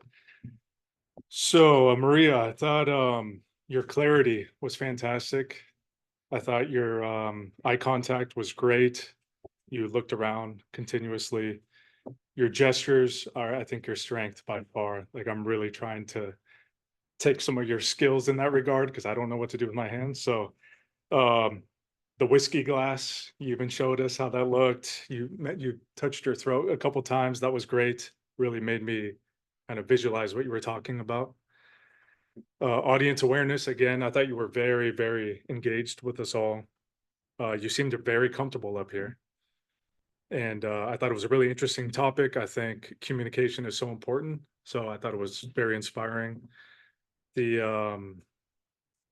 S11: So, Maria, I thought your clarity was fantastic. I thought your eye contact was great. You looked around continuously. Your gestures are, I think, your strength by far. Like, I'm really trying to take some of your skills in that regard because I don't know what to do with my hands. So, the whiskey glass, you even showed us how that looked. You touched your throat a couple times. That was great. Really made me kind of visualize what you were talking about. Audience awareness, again, I thought you were very, very engaged with us all. You seemed very comfortable up here. And I thought it was a really interesting topic. I think communication is so important. So I thought it was very inspiring.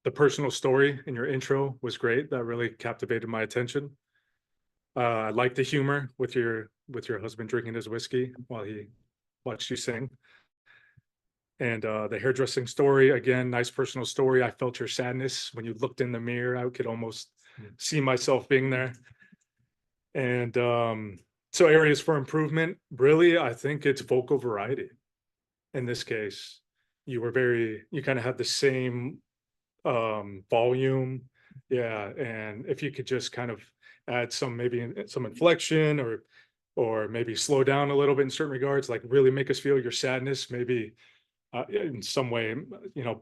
S11: The personal story in your intro was great. That really captivated my attention. I like the humor with your husband drinking his whiskey while he watched you sing. And the hairdressing story, again, nice personal story. I felt your sadness when you looked in the mirror. I could almost see myself being there. And so areas for improvement, really, I think it's vocal variety. In this case, you kind of had the same volume. Yeah. And if you could just kind of add maybe some inflection or maybe slow down a little bit in certain regards, like really make us feel your sadness, maybe in some way,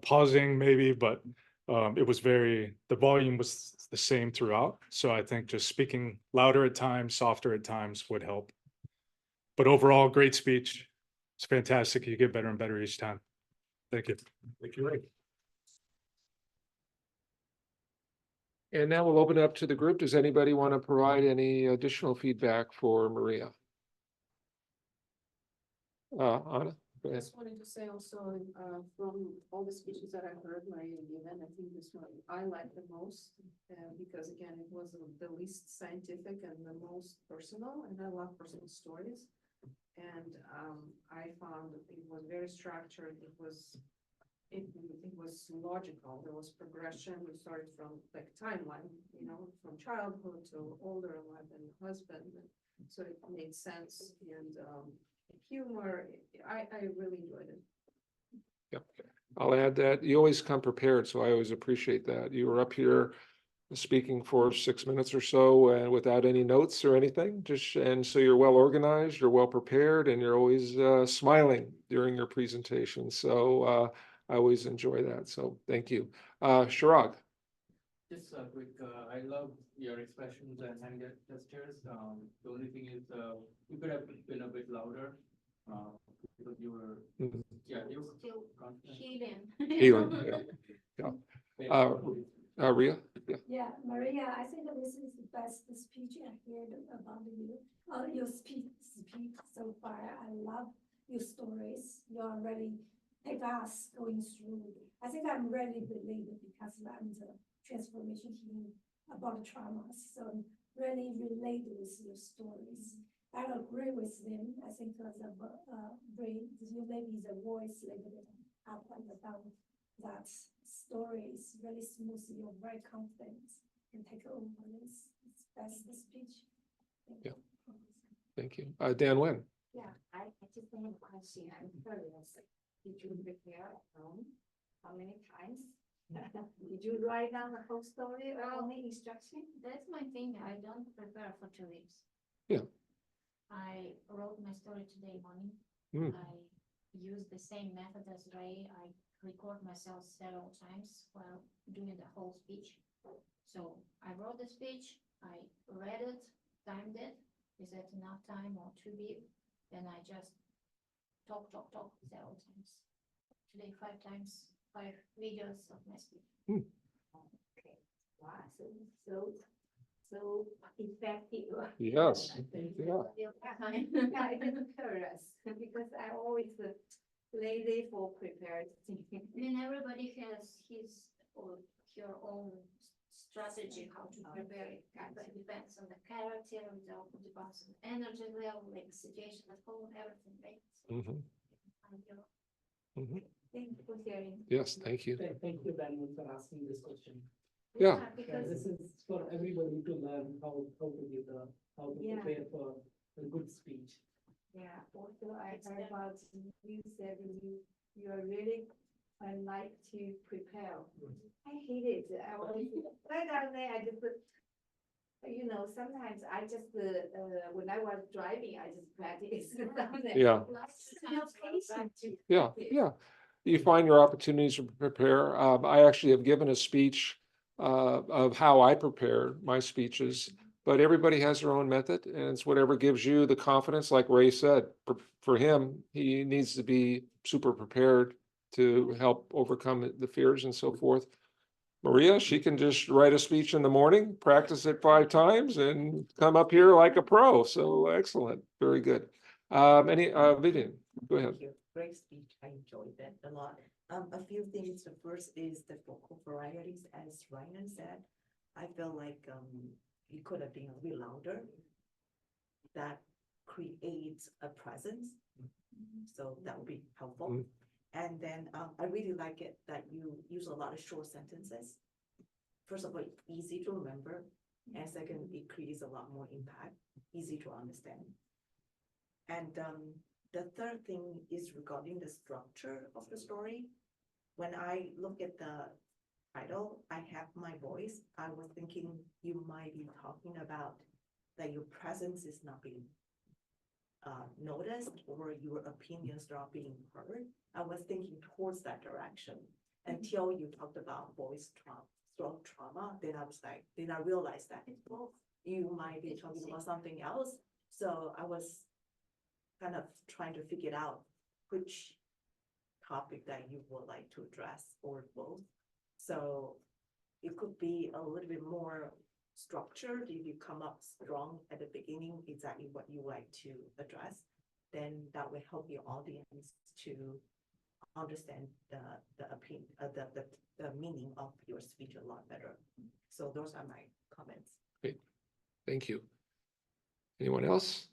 S11: pausing maybe, but the volume was the same throughout. So I think just speaking louder at times, softer at times would help. But overall, great speech. It's fantastic. You get better and better each time. Thank you. Thank you, Ray.
S7: And now we'll open it up to the group. Does anybody want to provide any additional feedback for Maria? Anna? Go ahead.
S12: Just wanted to say also, from all the speeches that I heard Maria given, I think this one I liked the most, because again, it was the least scientific and the most personal, and I love personal stories. And I found that it was very structured. It was logical. There was progression. We started from like timeline, from childhood to older life and husband. So it made sense, and humor. I really enjoyed it.
S7: Yep. I'll add that you always come prepared, so I always appreciate that. You were up here speaking for 6 minutes or so and without any notes or anything, and so you're well organized, you're well prepared, and you're always smiling during your presentation. So I always enjoy that. So thank you. Shirag.
S1: Just a quick, I love your expressions and hand gestures. The only thing is you could have been a bit louder because you were, you were
S13: Still
S1: confident.
S7: Healing, yeah. Ria? Yeah.
S14: Yeah, Maria, I think this is the best speech I heard about you. Your speak so far. I love your stories. You are really take us going through. I think I'm really related because I'm the transformation healing about traumas. So really relate with your stories. I agree with them. I think the brain, you maybe the voice a little bit up and down. That story is really smooth. You're very confident and take over this. It's best speech.
S7: Thank you. Dan Wen.
S13: Yeah, I just have a question. I'm curious. Did you prepare at home? How many times? Did you write down the whole story or only instruction? That's my thing. I don't prepare for 2 weeks.
S7: Yeah.
S13: I wrote my story today morning. I used the same method as Ray. I record myself several times while doing the whole speech. So I wrote the speech, I read it, timed it. Is that enough time or too big? Then I just talk several times. Today 5 times, 5 videos of my speech. Okay. Wow, so effective.
S7: Yes. Yeah.
S13: I get curious because I always lazy for prepared thinking. And everybody has his or her own strategy how to prepare it. It depends on the character, it depends on the energy level, like situation at home, everything, right? Thank you for sharing.
S7: Yes, thank you.
S9: Thank you, Daniel, for asking this question.
S7: Yeah.
S13: Because
S9: This is for everybody to learn how to prepare for
S15: a good speech.
S12: Yeah, also I heard about you said you are really, I like to prepare. I hate it. I was right down there, I just, you know, sometimes I just, when I was driving, I just practice. down there.
S7: Yeah. Yeah,
S12: Yeah.
S7: yeah. You find your opportunities to prepare. I actually have given a speech of how I prepare my speeches, but everybody has their own method, and it's whatever gives you the confidence. Like Ray said, for him, he needs to be super prepared to help overcome the fears and so forth. Maria, she can just write a speech in the morning, practice it 5 times, and come up here like a pro. So excellent, very good. Vivian, go ahead.
S15: Thank you. Great speech. I enjoyed that a lot. A few things. The first is the vocal varieties, as Ryan said. I feel like it could have been a little louder. That creates a presence. So that would be helpful. And then I really like it that you use a lot of short sentences. First of all, easy to remember. And second, it creates a lot more impact, easy to understand. And the third thing is regarding the structure of the story. When I look at the title, I have my voice. I was thinking you might be talking about that your presence is not being noticed or your opinions are not being heard. I was thinking towards that direction until you talked about voice trauma, strong trauma. Then I was like, then I realized that you might be talking about something else. So I was kind of trying to figure out which topic that you would like to address or both. So it could be a little bit more structured. If you come up strong at the beginning, exactly what you like to address, then that will help your audience to understand the opinion, the meaning of your speech a lot better. So those are my comments.
S7: Great, thank you. Anyone else?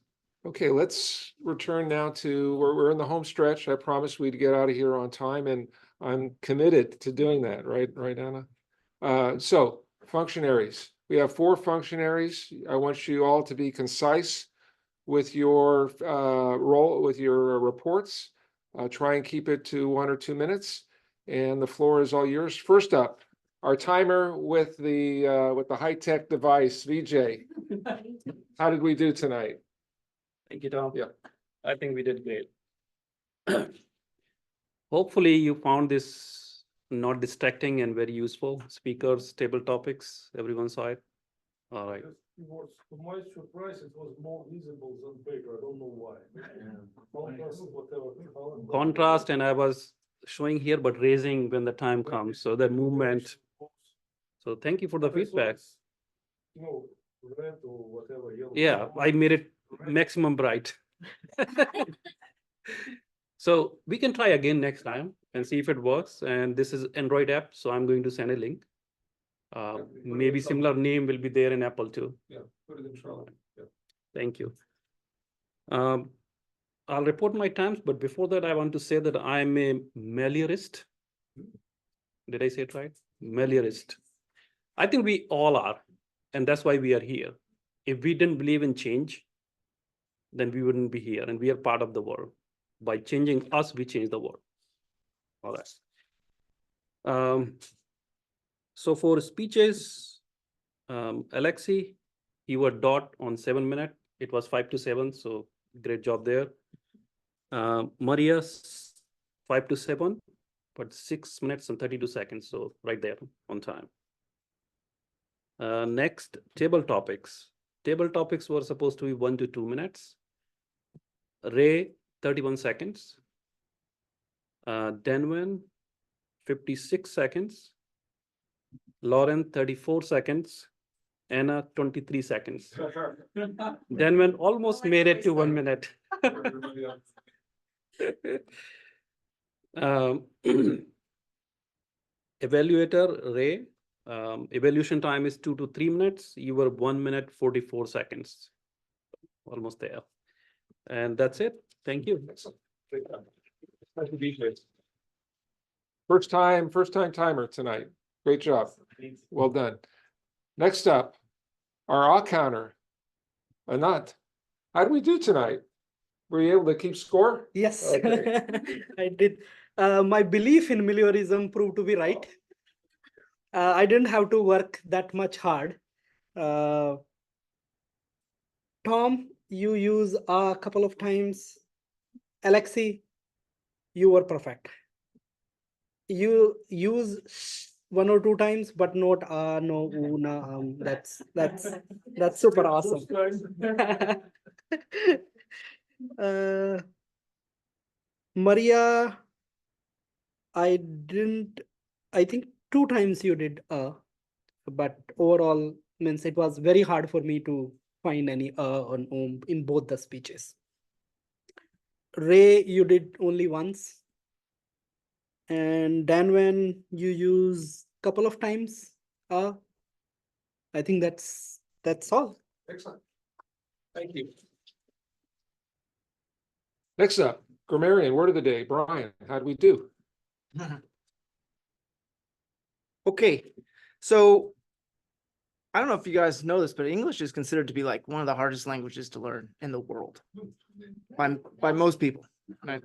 S7: Okay, let's return now to we're in the home stretch. I promised we'd get out of here on time, and I'm committed to doing that. Right, Anna? So functionaries. We have 4 functionaries. I want you all to be concise with your with your reports. Try and keep it to 1 or 2 minutes, and the floor is all yours. First up, our timer with the high-tech device, VJ. How did we do tonight?
S8: Thank you, Tom.
S7: Yeah.
S8: I think we did great. Hopefully you found this not distracting and very useful. Speakers, table topics, everyone saw it. All right.
S11: It was, to my surprise, it was more visible than paper. I don't know why. Contrast, whatever color, but-
S8: Contrast, and I was showing here, but raising when the time comes. So the movement. So thank you for the
S11: Okay, so
S8: feedback.
S11: it's, you know, red or whatever, yellow.
S8: Yeah, I made it maximum bright. So we can try again next time and see if it works. And this is Android app, so I'm going to send a link. Maybe similar name will be there in Apple too.
S7: Yeah, put it in trouble. Yeah.
S8: Thank you. I'll report my times, but before that, I want to say that I'm a meliorist. Did I say it right? Meliorist. I think we all are, and that's why we are here. If we didn't believe in change, then we wouldn't be here, and we are part of the world. By changing us, we change the world. All right. So for speeches, Alexi, you were dot on 7 minutes. It was 5 to 7, so great job there. Maria, 5 to 7, but 6 minutes and 32 seconds, so right there on time. Next, table topics. Table topics were supposed to be 1 to 2 minutes. Ray, 31 seconds. Denwin, 56 seconds. Lauren, 34 seconds. Anna, 23 seconds. Denwin almost made it to 1 minute. Evaluator, Ray, evaluation time is 2 to 3 minutes. You were 1 minute, 44 seconds. Almost there. And that's it. Thank you.
S7: Excellent. Nice to be here. First time timer tonight. Great job. Well done. Next up, our counter, Anant. How'd we do tonight? Were you able to keep score?
S9: Yes,
S7: Okay.
S9: I did. My belief in meliorism proved to be right. I didn't have to work that much hard. Tom, you use a couple of times. Alexi, you were perfect. You use one or two times, but not no, na. That's super awesome. Maria, I didn't. I think two times you did but overall means it was very hard for me to find any on in both the speeches. Ray, you did only once. And then when you use couple of times, I think that's all.
S7: Excellent. Thank you. Next up, grammarian word of the day. Brian, how'd we do?
S10: Okay, so I don't know if you guys know this, but English is considered to be like one of the hardest languages to learn in the world by most people. Right?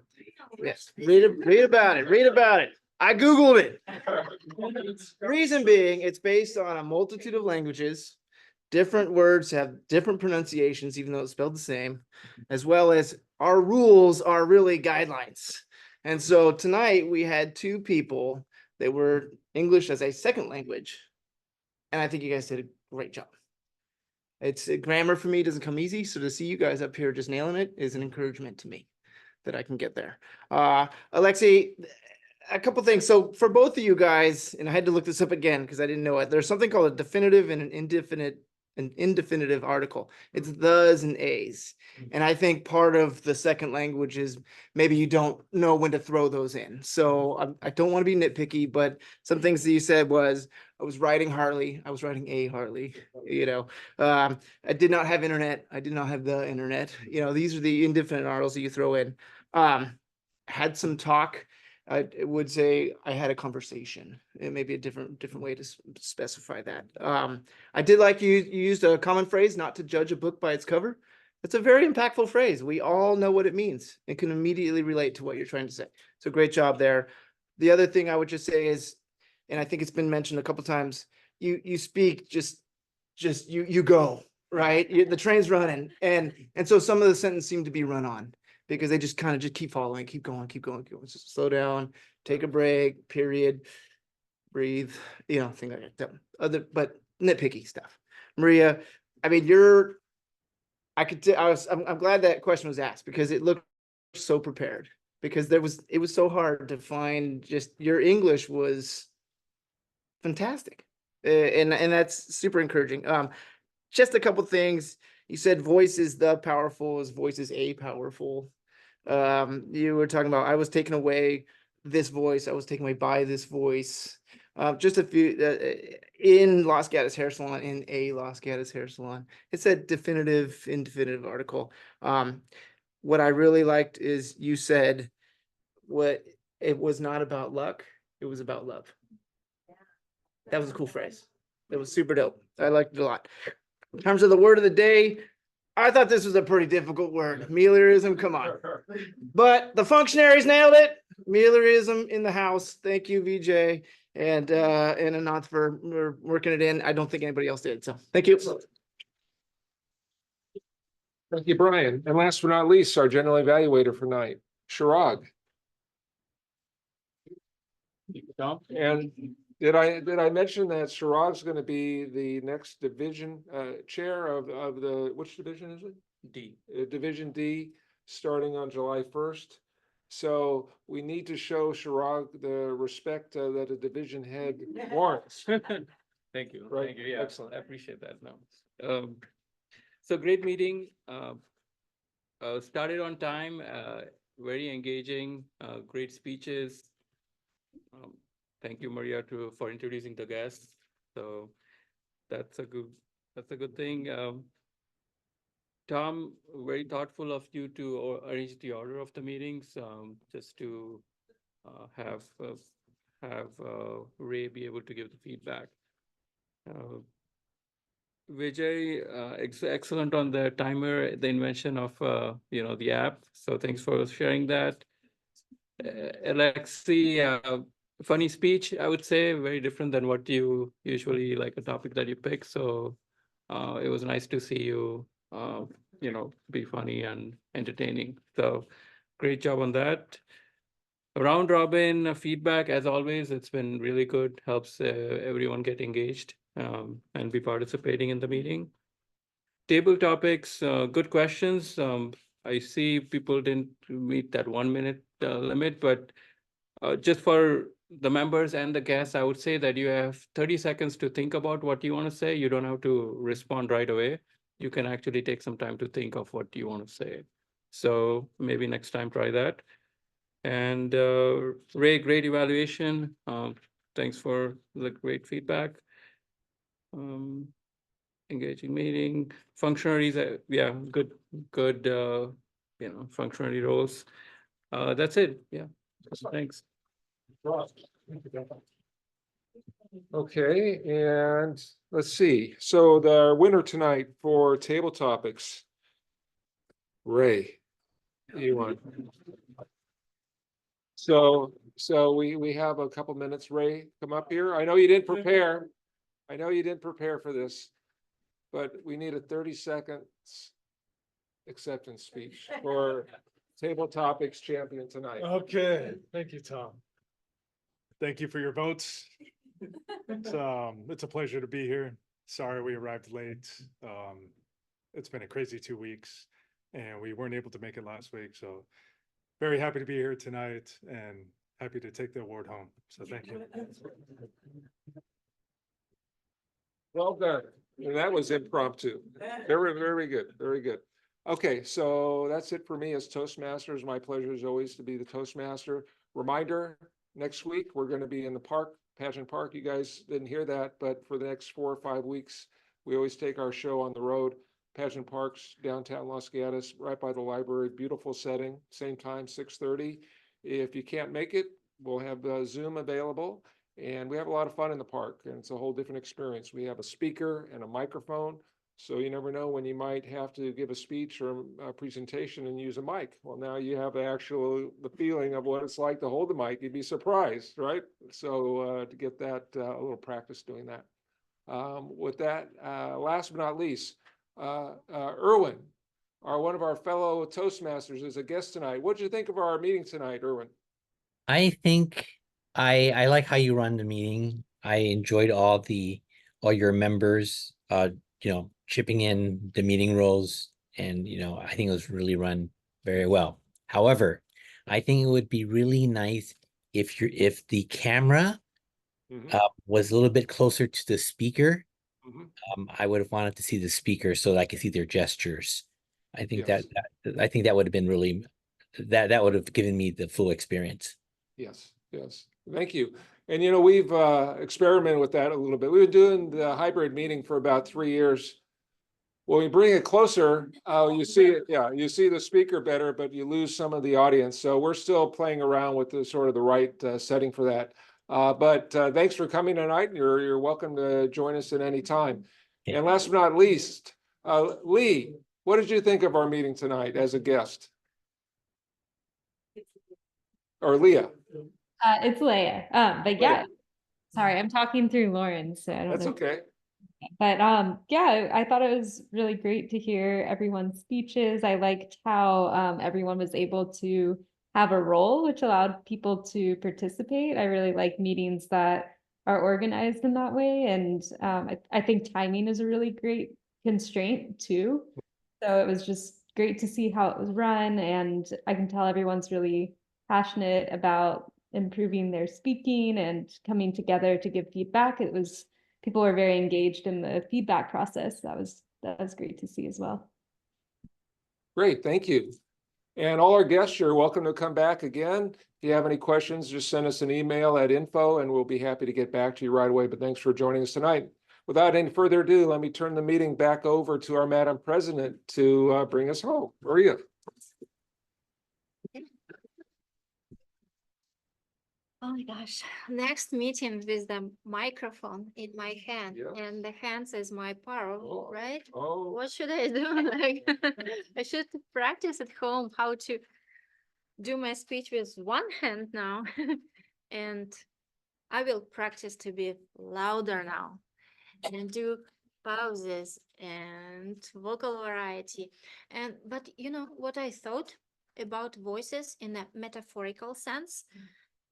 S10: Yes, read about it. Read about it. I Googled it. Reason being, it's based on a multitude of languages. Different words have different pronunciations, even though it's spelled the same, as well as our rules are really guidelines. And so tonight we had two people that were English as a second language. And I think you guys did a great job. It's grammar for me doesn't come easy. So to see you guys up here just nailing it is an encouragement to me that I can get there. Alexi, a couple things. So for both of you guys, and I had to look this up again because I didn't know it. There's something called a definitive and an indefinitive article. It's thes and a's. And I think part of the second language is maybe you don't know when to throw those in. So I don't want to be nitpicky, but some things that you said was, I was riding Harley. I was riding a Harley, I did not have internet. I did not have the internet. These are the indefinite articles that you throw in. Had some talk. I would say I had a conversation. It may be a different way to specify that. I did like you used a common phrase, not to judge a book by its cover. It's a very impactful phrase. We all know what it means and can immediately relate to what you're trying to say. So great job there. The other thing I would just say is, and I think it's been mentioned a couple times, you speak just you go, right? The train's running. And so some of the sentences seem to be run on, because they just kind of just keep following, keep going. Just slow down, take a break, period, breathe, thing like that. But nitpicky stuff. Maria, I mean, I'm glad that question was asked, because it looked so prepared, because it was so hard to find. Just your English was fantastic. And that's super encouraging. Just a couple things. You said voice is the powerful, is voice is a powerful. You were talking about, I was taken away this voice, I was taken away by this voice. Just a few in Los Gatos Hair Salon, in a Los Gatos Hair Salon. It said definitive, indefinitive article. What I really liked is you said it was not about luck, it was about love. That was a cool phrase. It was super dope. I liked it a lot. In terms of the word of the day, I thought this was a pretty difficult word. Meliorism, come on. But the functionaries nailed it. Meliorism in the house. Thank you, VJ and Anant for working it in. I don't think anybody else did. So thank you.
S7: Thank you, Brian. And last but not least, our general evaluator for night, Shirag. And did I mention that Shirag's going to be the next division chair of the, which division is it?
S1: D.
S7: Division D, starting on July 1st. So we need to show Shirag the respect that a division head warrants.
S1: Thank you.
S7: Right.
S1: Thank you. Yeah,
S7: Excellent.
S1: I appreciate that. No. So great meeting. Started on time. Very engaging. Great speeches. Thank you, Maria, for introducing the guests. So that's a good thing. Tom, very thoughtful of you to arrange the order of the meetings, just to have Ray be able to give the feedback. Vijay, excellent on the timer, the invention of, the app. So thanks for sharing that. Alexi, funny speech, I would say, very different than what you usually like a topic that you pick. So it was nice to see you, be funny and entertaining. So great job on that. Round robin feedback, as always, it's been really good, helps everyone get engaged and be participating in the meeting. Table topics, good questions. I see people didn't meet that 1 minute limit, but just for the members and the guests, I would say that you have 30 seconds to think about what you want to say. You don't have to respond right away. You can actually take some time to think of what you want to say. So maybe next time try that. And Ray, great evaluation. Thanks for the great feedback. Engaging meeting, functionaries, yeah, good, functionary roles. That's it, yeah, thanks.
S7: Okay, and let's see. So the winner tonight for table topics, Ray, you won. So we have a couple minutes. Ray, come up here. I know you didn't prepare. I know you didn't prepare for this, but we need a 30 seconds acceptance speech for table topics champion tonight.
S16: Okay, thank you, Tom. Thank you for your votes. It's a pleasure to be here. Sorry we arrived late. It's been a crazy 2 weeks and we weren't able to make it last week. So very happy to be here tonight and happy to take the award home. So thank you.
S7: Well done. And that was impromptu. Very, very good. Very good. Okay, so that's it for me as Toastmasters. My pleasure is always to be the Toastmaster. Reminder, next week, we're going to be in the park, Pageant Park. You guys didn't hear that, but for the next 4 or 5 weeks, we always take our show on the road. Pageant Parks, downtown Los Gatos, right by the library, beautiful setting, same time, 6:30. If you can't make it, we'll have Zoom available. And we have a lot of fun in the park, and it's a whole different experience. We have a speaker and a microphone, so you never know when you might have to give a speech or a presentation and use a mic. Well, now you have the feeling of what it's like to hold the mic. You'd be surprised, right? So to get that, a little practice doing that. With that, last but not least, Erwin, one of our fellow Toastmasters, is a guest tonight. What did you think of our meeting tonight, Erwin?
S5: I think I like how you run the meeting. I enjoyed all your members chipping in the meeting roles, and I think it was really run very well. However, I think it would be really nice if the camera was a little bit closer to the speaker. I would have wanted to see the speaker so that I could see their gestures. I think
S7: Yes.
S5: I think that would have been really that would have given me the full experience.
S7: Yes, yes. Thank you. And we've experimented with that a little bit. We've been doing the hybrid meeting for about 3 years. When we bring it closer, you see it. Yeah, you see the speaker better, but you lose some of the audience. So we're still playing around with the sort of the right setting for that. But thanks for coming tonight. You're welcome to join us at any time. And last but not least, Lee, what did you think of our meeting tonight as a guest? Or Leah?
S4: It's Leia. But yeah, sorry, I'm talking through Lauren, so I don't
S7: That's
S4: know.
S7: okay.
S4: But yeah, I thought it was really great to hear everyone's speeches. I liked how everyone was able to have a role, which allowed people to participate. I really like meetings that are organized in that way. And I think timing is a really great constraint too. So it was just great to see how it was run. And I can tell everyone's really passionate about improving their speaking and coming together to give feedback. People were very engaged in the feedback process. That was great to see as well.
S7: Great, thank you. And all our guests, you're welcome to come back again. If you have any questions, just send us an email at info and we'll be happy to get back to you right away. But thanks for joining us tonight. Without any further ado, let me turn the meeting back over to our Madam President to bring us home. Maria.
S2: Oh my gosh, next meeting with the microphone in my hand
S7: Yeah.
S2: and the hands is my power,
S7: Oh,
S2: right?
S7: Oh,
S2: What should I do? Like, I should practice at home how to do my speech with one hand now. And I will practice to be louder now and do pauses and vocal variety. And but you know what I thought about voices in a metaphorical sense?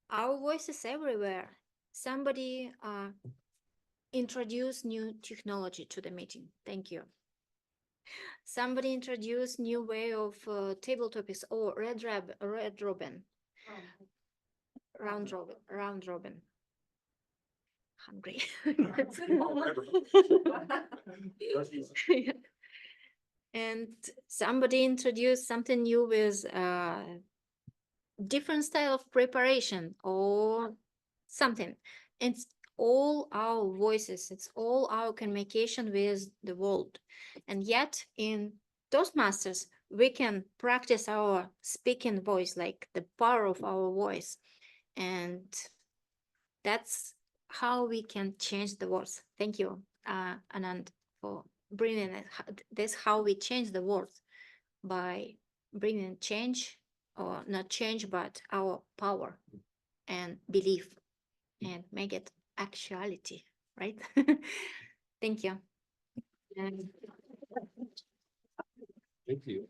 S2: Our voices everywhere. Somebody introduce new technology to the meeting. Thank you. Somebody introduce new way of table topics or red robin, round robin. Hungry. Yeah. And somebody introduced something new with different style of preparation or something. It's all our voices, it's all our communication with the world. And yet in Toastmasters, we can practice our speaking voice, like the power of our voice. And that's how we can change the world. Thank you, Anand, for bringing it. This how we change the world, by bringing change, or not change, but our power and belief, and make it actuality, right? Thank you. And
S7: thank you.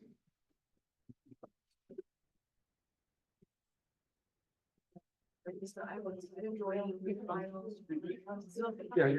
S15: So I was enjoying the finals.
S7: Yeah,